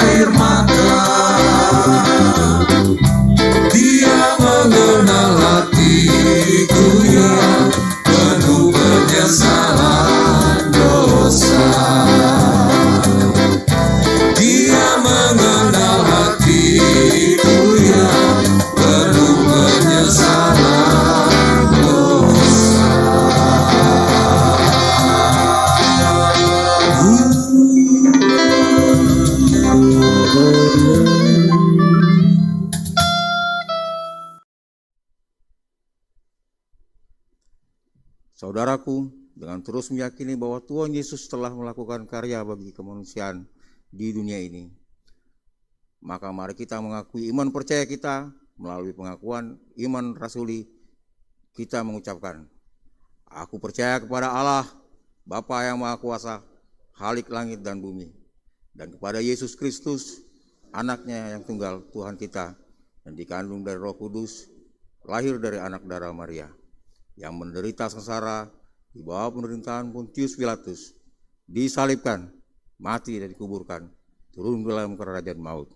air mata. Dia mengenal hatiku yang penuh penyesalan dosa. Dia mengenal hatiku yang penuh penyesalan dosa. Saudaraku, dengan terus meyakini bahwa Tuhan Yesus telah melakukan karya bagi kemanusiaan di dunia ini, maka mari kita mengakui iman percaya kita melalui pengakuan iman rasuli. Kita mengucapkan, aku percaya kepada Allah, Bapa yang Maha Kuasa, Khalik langit dan bumi, dan kepada Yesus Kristus, anaknya yang tunggal Tuhan kita, yang dikandung dari Roh Kudus, lahir dari anak darah Maria, yang menderita sengsara di bawah pemerintahan Pontius Pilatus, disalibkan, mati dan dikuburkan, turun ke dalam kerajaan maut.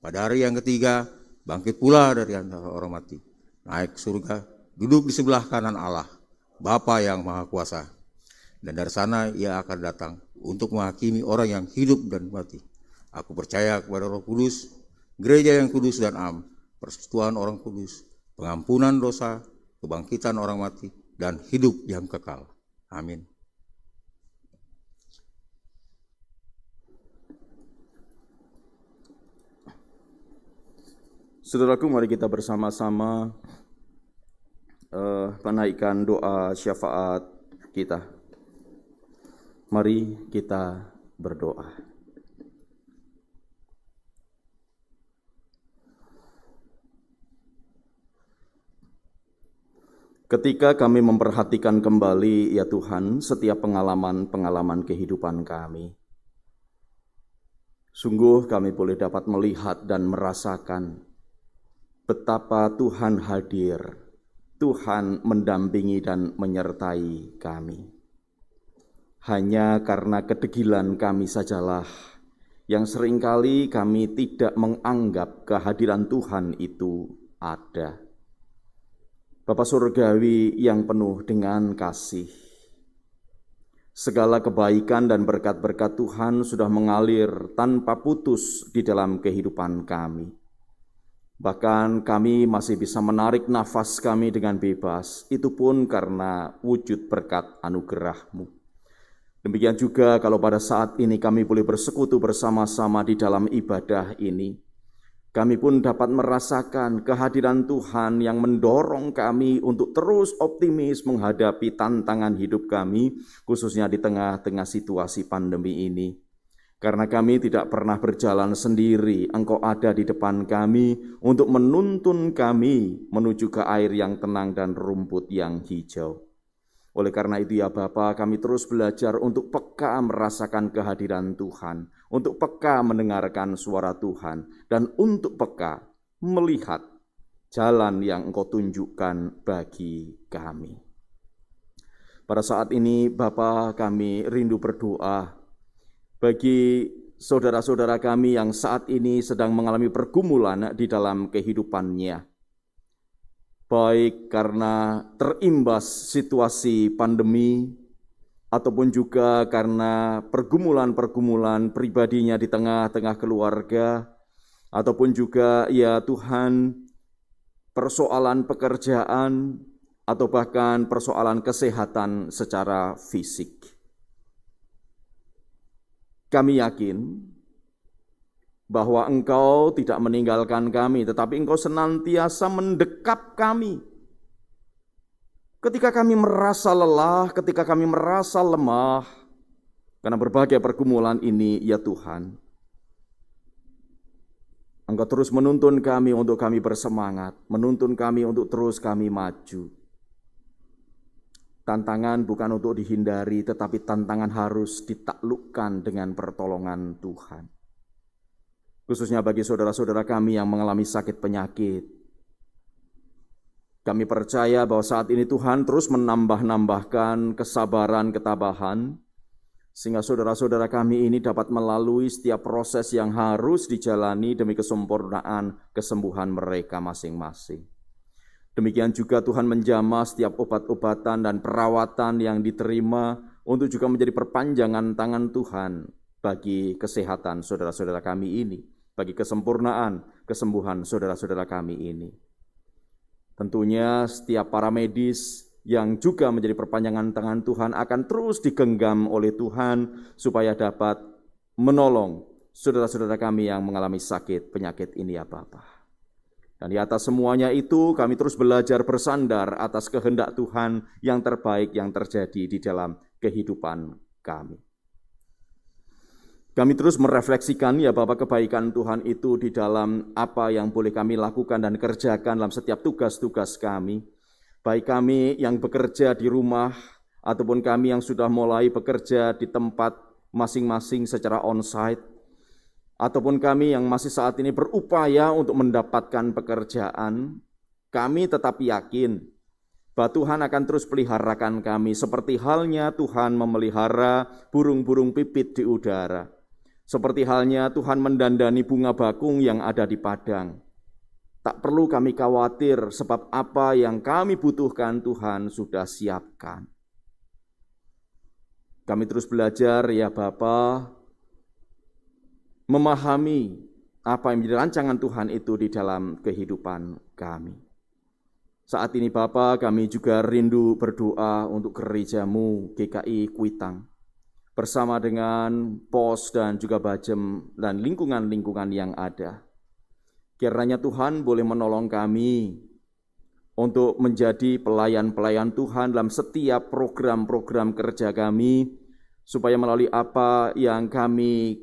Pada hari yang ketiga, bangkit pula dari antara orang mati, naik ke surga, duduk di sebelah kanan Allah, Bapa yang Maha Kuasa. Dan dari sana ia akan datang untuk menghakimi orang yang hidup dan mati. Aku percaya kepada Roh Kudus, gereja yang kudus dan am, persekutuan orang kudus, pengampunan dosa, kebangkitan orang mati, dan hidup yang kekal. Amin. Saudaraku, mari kita bersama-sama menaikkan doa syafaat kita. Mari kita berdoa. Ketika kami memperhatikan kembali, ya Tuhan, setiap pengalaman-pengalaman kehidupan kami, sungguh kami boleh dapat melihat dan merasakan betapa Tuhan hadir, Tuhan mendampingi dan menyertai kami. Hanya karena kedegilan kami sajalah yang seringkali kami tidak menganggap kehadiran Tuhan itu ada. Bapa Surgawi yang penuh dengan kasih, segala kebaikan dan berkat-berkat Tuhan sudah mengalir tanpa putus di dalam kehidupan kami. Bahkan kami masih bisa menarik nafas kami dengan bebas, itu pun karena wujud berkat anugerah-Mu. Demikian juga kalau pada saat ini kami boleh bersekutu bersama-sama di dalam ibadah ini, kami pun dapat merasakan kehadiran Tuhan yang mendorong kami untuk terus optimis menghadapi tantangan hidup kami, khususnya di tengah-tengah situasi pandemi ini. Karena kami tidak pernah berjalan sendiri, Engkau ada di depan kami untuk menuntun kami menuju ke air yang tenang dan rumput yang hijau. Oleh karena itu ya Bapa, kami terus belajar untuk peka merasakan kehadiran Tuhan, untuk peka mendengarkan suara Tuhan, dan untuk peka melihat jalan yang Engkau tunjukkan bagi kami. Pada saat ini Bapa, kami rindu berdoa bagi saudara-saudara kami yang saat ini sedang mengalami pergumulan di dalam kehidupannya. Baik karena terimbas situasi pandemi, ataupun juga karena pergumulan-pergumulan pribadinya di tengah-tengah keluarga, ataupun juga ya Tuhan persoalan pekerjaan, atau bahkan persoalan kesehatan secara fisik. Kami yakin bahwa Engkau tidak meninggalkan kami, tetapi Engkau senantiasa mendekap kami. Ketika kami merasa lelah, ketika kami merasa lemah, karena berbagai pergumulan ini, ya Tuhan, Engkau terus menuntun kami untuk kami bersemangat, menuntun kami untuk terus kami maju. Tantangan bukan untuk dihindari, tetapi tantangan harus ditaklukkan dengan pertolongan Tuhan. Khususnya bagi saudara-saudara kami yang mengalami sakit penyakit. Kami percaya bahwa saat ini Tuhan terus menambah-nambahkan kesabaran, ketabahan, sehingga saudara-saudara kami ini dapat melalui setiap proses yang harus dijalani demi kesempurnaan kesembuhan mereka masing-masing. Demikian juga Tuhan menjamah setiap obat-obatan dan perawatan yang diterima untuk juga menjadi perpanjangan tangan Tuhan bagi kesehatan saudara-saudara kami ini, bagi kesempurnaan kesembuhan saudara-saudara kami ini. Tentunya setiap para medis yang juga menjadi perpanjangan tangan Tuhan akan terus digenggam oleh Tuhan supaya dapat menolong saudara-saudara kami yang mengalami sakit penyakit ini ya Bapa. Dan di atas semuanya itu kami terus belajar bersandar atas kehendak Tuhan yang terbaik yang terjadi di dalam kehidupan kami. Kami terus merefleksikan ya Bapak kebaikan Tuhan itu di dalam apa yang boleh kami lakukan dan kerjakan dalam setiap tugas-tugas kami. Baik kami yang bekerja di rumah ataupun kami yang sudah mulai bekerja di tempat masing-masing secara on-site, ataupun kami yang masih saat ini berupaya untuk mendapatkan pekerjaan, kami tetap yakin bahwa Tuhan akan terus peliharakan kami seperti halnya Tuhan memelihara burung-burung pipit di udara. Seperti halnya Tuhan mendandani bunga bakung yang ada di padang. Tak perlu kami khawatir sebab apa yang kami butuhkan Tuhan sudah siapkan. Kami terus belajar ya Bapa, memahami apa yang menjadi rancangan Tuhan itu di dalam kehidupan kami. Saat ini Bapa, kami juga rindu berdoa untuk gerejamu GKI Kuitang, bersama dengan POS dan juga Bajem dan lingkungan-lingkungan yang ada. Kiranya Tuhan boleh menolong kami untuk menjadi pelayan-pelayan Tuhan dalam setiap program-program kerja kami, supaya melalui apa yang kami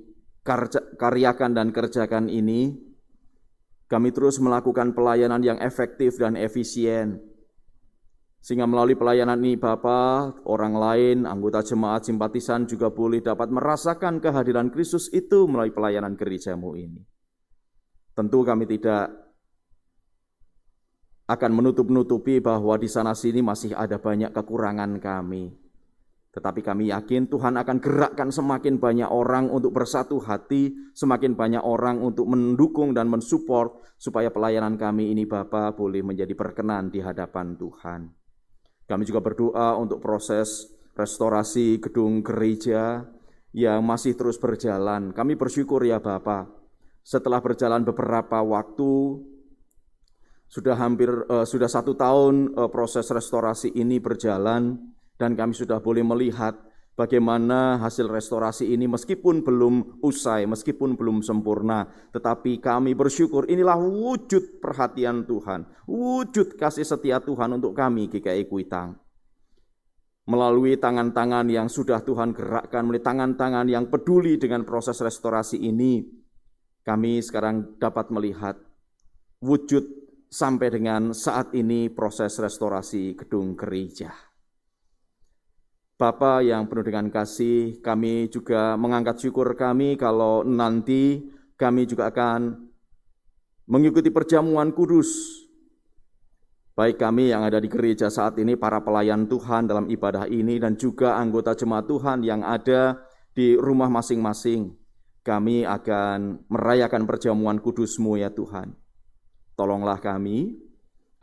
karyakan dan kerjakan ini, kami terus melakukan pelayanan yang efektif dan efisien. Sehingga melalui pelayanan ini Bapa, orang lain, anggota jemaat simpatisan juga boleh dapat merasakan kehadiran Kristus itu melalui pelayanan gerejamu ini. Tentu kami tidak akan menutup-nutupi bahwa di sana-sini masih ada banyak kekurangan kami. Tetapi kami yakin Tuhan akan gerakkan semakin banyak orang untuk bersatu hati, semakin banyak orang untuk mendukung dan mensupport supaya pelayanan kami ini Bapa boleh menjadi berkenan di hadapan Tuhan. Kami juga berdoa untuk proses restorasi gedung gereja yang masih terus berjalan. Kami bersyukur ya Bapa, setelah berjalan beberapa waktu, sudah 1 tahun proses restorasi ini berjalan, dan kami sudah boleh melihat bagaimana hasil restorasi ini meskipun belum usai, meskipun belum sempurna, tetapi kami bersyukur inilah wujud perhatian Tuhan, wujud kasih setia Tuhan untuk kami GKI Kuitang. Melalui tangan-tangan yang sudah Tuhan gerakkan, melalui tangan-tangan yang peduli dengan proses restorasi ini, kami sekarang dapat melihat wujud sampai dengan saat ini proses restorasi gedung gereja. Bapa yang penuh dengan kasih, kami juga mengangkat syukur kami kalau nanti kami juga akan mengikuti perjamuan kudus. Baik kami yang ada di gereja saat ini, para pelayan Tuhan dalam ibadah ini, dan juga anggota jemaat Tuhan yang ada di rumah masing-masing. Kami akan merayakan perjamuan kudus-Mu ya Tuhan. Tolonglah kami,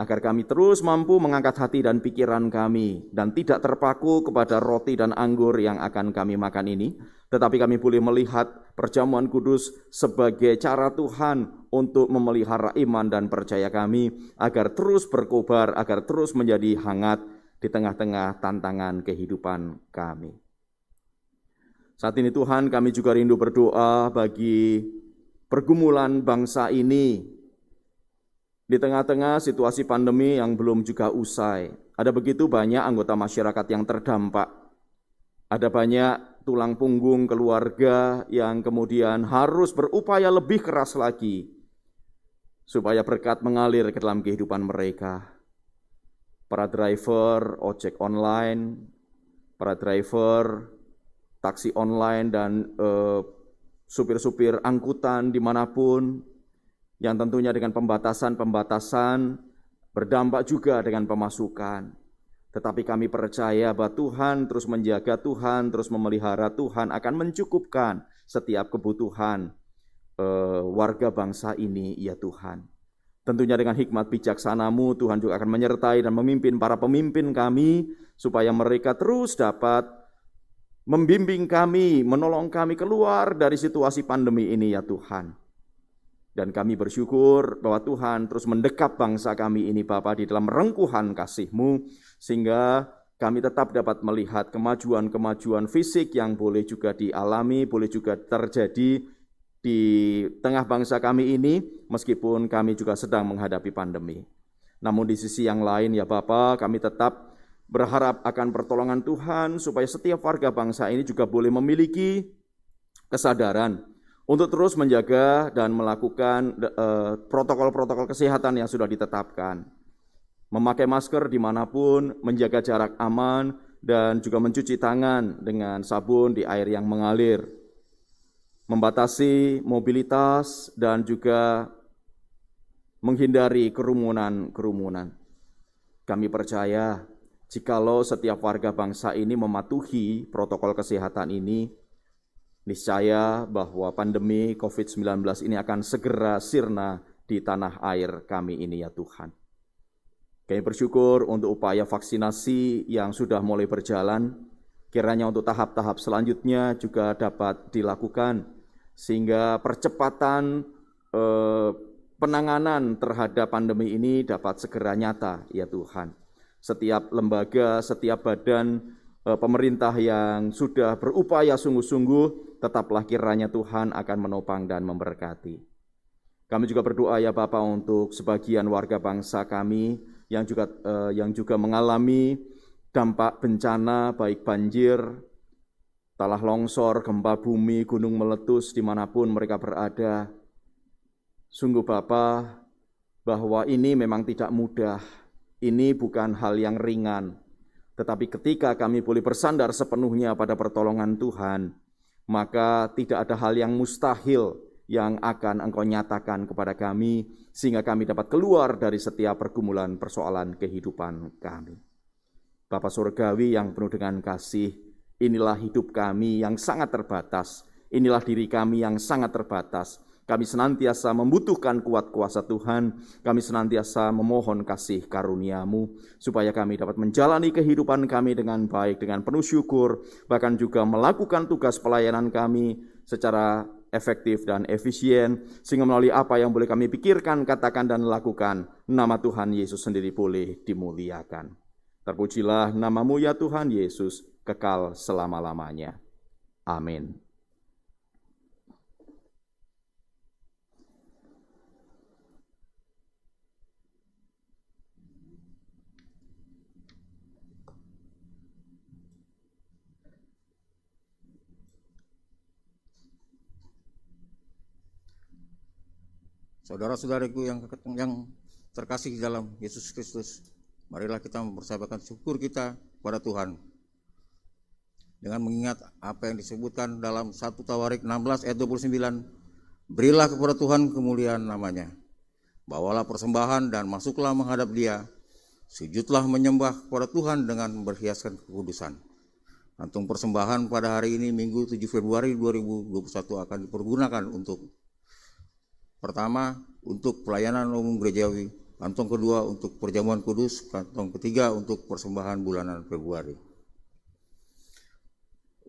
agar kami terus mampu mengangkat hati dan pikiran kami dan tidak terpaku kepada roti dan anggur yang akan kami makan ini, tetapi kami boleh melihat perjamuan kudus sebagai cara Tuhan untuk memelihara iman dan percaya kami agar terus berkobar, agar terus menjadi hangat di tengah-tengah tantangan kehidupan kami. Saat ini Tuhan, kami juga rindu berdoa bagi pergumulan bangsa ini. Di tengah-tengah situasi pandemi yang belum juga usai, ada begitu banyak anggota masyarakat yang terdampak. Ada banyak tulang punggung keluarga yang kemudian harus berupaya lebih keras lagi supaya berkat mengalir ke dalam kehidupan mereka. Para driver ojek online, para driver taksi online, dan supir-supir angkutan dimanapun, yang tentunya dengan pembatasan-pembatasan berdampak juga dengan pemasukan. Tetapi kami percaya bahwa Tuhan terus menjaga, Tuhan terus memelihara, Tuhan akan mencukupkan setiap kebutuhan warga bangsa ini, ya Tuhan. Tentunya dengan hikmat bijaksana-Mu, Tuhan juga akan menyertai dan memimpin para pemimpin kami, supaya mereka terus dapat membimbing kami, menolong kami keluar dari situasi pandemi ini, ya Tuhan. Dan kami bersyukur bahwa Tuhan terus mendekap bangsa kami ini, Bapa, di dalam rengkuhan kasih-Mu, sehingga kami tetap dapat melihat kemajuan-kemajuan fisik yang boleh juga dialami, boleh juga terjadi di tengah bangsa kami ini, meskipun kami juga sedang menghadapi pandemi. Namun di sisi yang lain, ya Bapa, kami tetap berharap akan pertolongan Tuhan, supaya setiap warga bangsa ini juga boleh memiliki kesadaran untuk terus menjaga dan melakukan protokol-protokol kesehatan yang sudah ditetapkan. Memakai masker dimanapun, menjaga jarak aman, dan juga mencuci tangan dengan sabun di air yang mengalir. Membatasi mobilitas dan juga menghindari kerumunan-kerumunan. Kami percaya, jikalau setiap warga bangsa ini mematuhi protokol kesehatan ini, niscaya bahwa pandemi COVID-19 ini akan segera sirna di tanah air kami ini, ya Tuhan. Kami bersyukur untuk upaya vaksinasi yang sudah mulai berjalan, kiranya untuk tahap-tahap selanjutnya juga dapat dilakukan, sehingga percepatan penanganan terhadap pandemi ini dapat segera nyata, ya Tuhan. Setiap lembaga, setiap badan pemerintah yang sudah berupaya sungguh-sungguh, tetaplah kiranya Tuhan akan menopang dan memberkati. Kami juga berdoa, ya Bapa, untuk sebagian warga bangsa kami yang juga mengalami dampak bencana, baik banjir, tanah longsor, gempa bumi, gunung meletus, dimanapun mereka berada. Sungguh Bapa, bahwa ini memang tidak mudah, ini bukan hal yang ringan. Tetapi ketika kami boleh bersandar sepenuhnya pada pertolongan Tuhan, maka tidak ada hal yang mustahil yang akan Engkau nyatakan kepada kami, sehingga kami dapat keluar dari setiap pergumulan persoalan kehidupan kami. Bapa Surgawi yang penuh dengan kasih, inilah hidup kami yang sangat terbatas, inilah diri kami yang sangat terbatas. Kami senantiasa membutuhkan kuat kuasa Tuhan, kami senantiasa memohon kasih karunia-Mu, supaya kami dapat menjalani kehidupan kami dengan baik, dengan penuh syukur, bahkan juga melakukan tugas pelayanan kami secara efektif dan efisien, sehingga melalui apa yang boleh kami pikirkan, katakan, dan lakukan, nama Tuhan Yesus sendiri boleh dimuliakan. Terpujilah nama-Mu, ya Tuhan Yesus, kekal selama-lamanya. Amin. Saudara-saudariku yang terkasih dalam Yesus Kristus, marilah kita mempersembahkan syukur kita kepada Tuhan dengan mengingat apa yang disebutkan dalam 1 Tawarik 16 ayat 29, berilah kepada Tuhan kemuliaan namanya, bawalah persembahan dan masuklah menghadap Dia, sujudlah menyembah kepada Tuhan dengan berhiaskan kekudusan. Kantung persembahan pada hari ini Minggu 7 Februari 2021 akan dipergunakan untuk: pertama, untuk pelayanan umum gerejawi. Kantong kedua untuk perjamuan kudus. Kantong ketiga untuk persembahan bulanan Februari.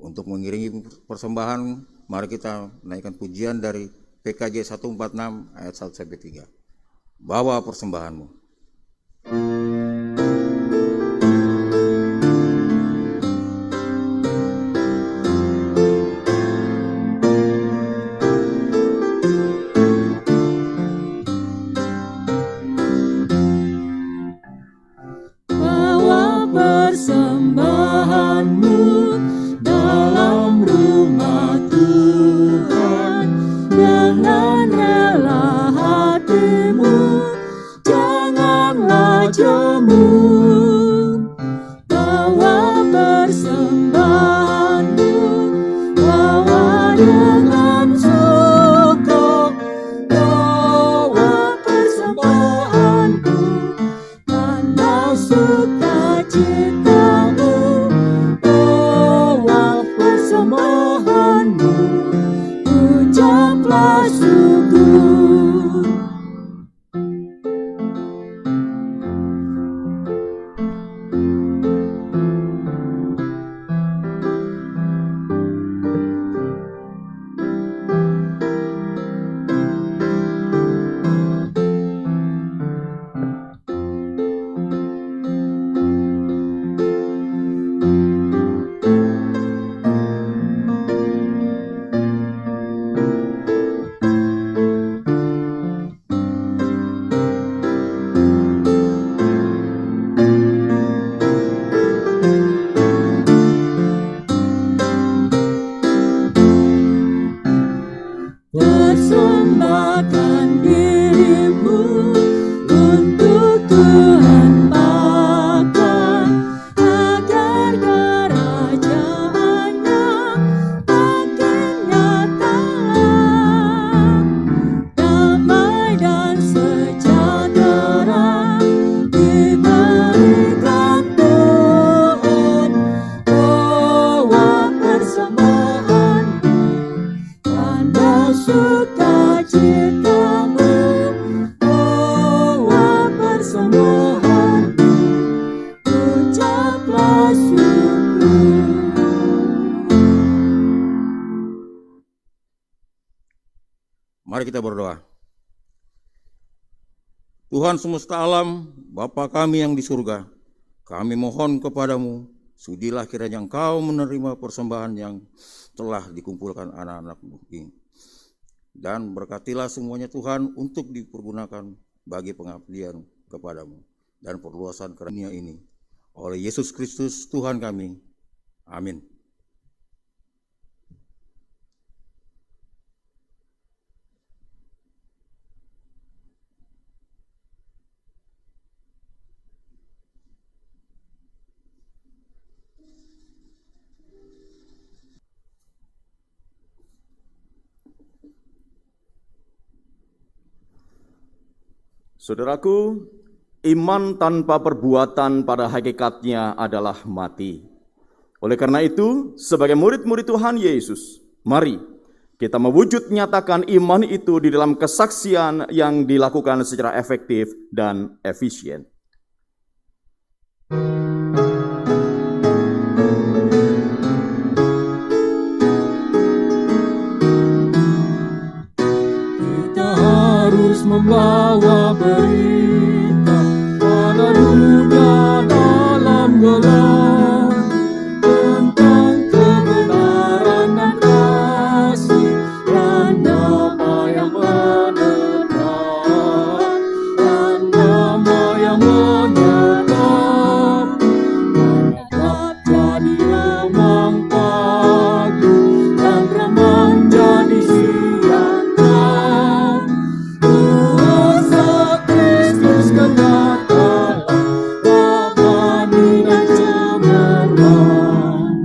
Untuk mengiringi persembahan, mari kita naikkan pujian dari PKJ 146 ayat 1-3. Bawa persembahanmu. Sukacita persembahkan dirimu untuk Tuhan pakai, agar kerajaannya makin nyatalah. Damai dan sejahtera diberikan Tuhan, bawa persembahan tanda sukacitamu, bawa persembahan, ucaplah syukur. Mari kita berdoa. Tuhan semesta alam, Bapa kami yang di surga, kami mohon kepadamu, sudilah kiranya Engkau menerima persembahan yang telah dikumpulkan anak-anak-Mu ini. Dan berkatilah semuanya Tuhan untuk dipergunakan bagi pengabdian kepadamu dan perluasan dunia ini. Oleh Yesus Kristus Tuhan kami. Amin. Saudaraku, iman tanpa perbuatan pada hakikatnya adalah mati. Oleh karena itu, sebagai murid-murid Tuhan Yesus, mari kita mewujud nyatakan iman itu di dalam kesaksian yang dilakukan secara efektif dan efisien. Kita harus membawa berita pada dunia dalam gelap tentang kebenaran dan kasih dan damai yang menetap, dan damai yang menetap. Menetap jadi remang pagi dan remang jadi siang. Kuasa Kristus kan datang, damai dan cemerlang.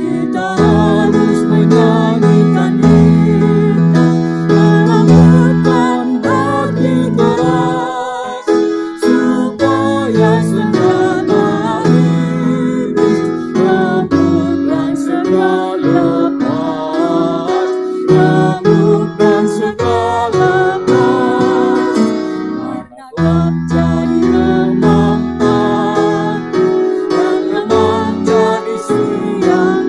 Kita harus menyanyikan kita dalam hutan bagi keras, supaya senjata iblis remuk dan segala lepas, remuk dan segala lepas. Menetap jadi remang pagi dan remang jadi siang.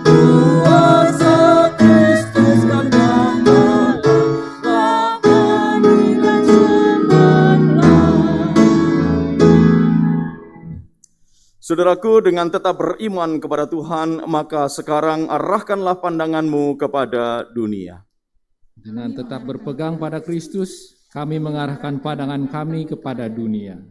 Kuasa Kristus kan datang, damai dan cemerlang. Saudaraku, dengan tetap beriman kepada Tuhan, maka sekarang arahkanlah pandanganmu kepada dunia. Dengan tetap berpegang pada Kristus, kami mengarahkan pandangan kami kepada dunia.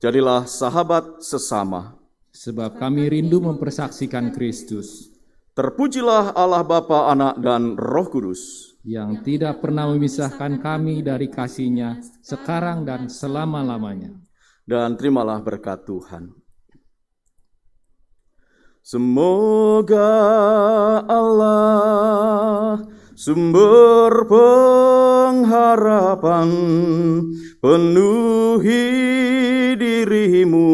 Jadilah sahabat sesama. Sebab kami rindu mempersaksikan Kristus, Terpujilah Allah Bapa, Anak, dan Roh Kudus. yang tidak pernah memisahkan kami dari kasih-Nya sekarang dan selama-lamanya. Dan terimalah berkat Tuhan. Semoga Allah, sumber pengharapan, penuhi dirimu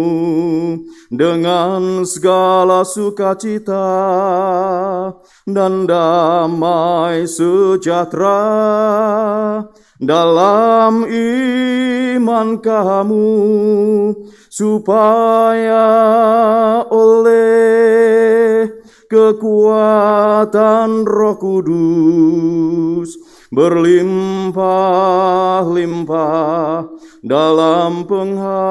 dengan segala sukacita dan damai sejahtera dalam iman kamu, supaya oleh kekuatan Roh Kudus berlimpah-limpah dalam pengharapan.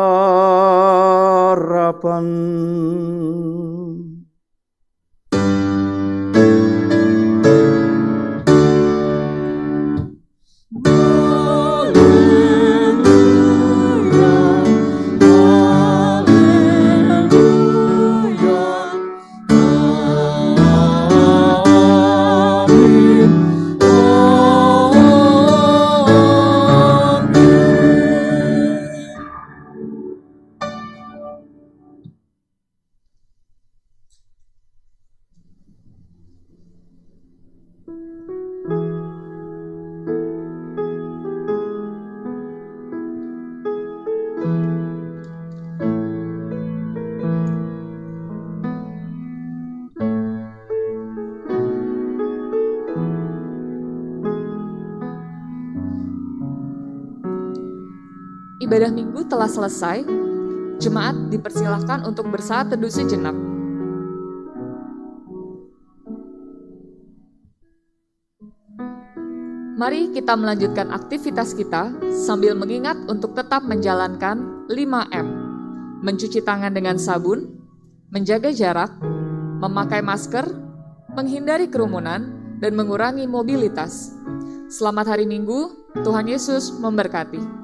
ibadah minggu telah selesai, jemaat dipersilahkan untuk bersaat teduh sejenak. Mari kita melanjutkan aktivitas kita sambil mengingat untuk tetap menjalankan 5M. Mencuci tangan dengan sabun, menjaga jarak, memakai masker, menghindari kerumunan, dan mengurangi mobilitas. Selamat hari Minggu, Tuhan Yesus memberkati.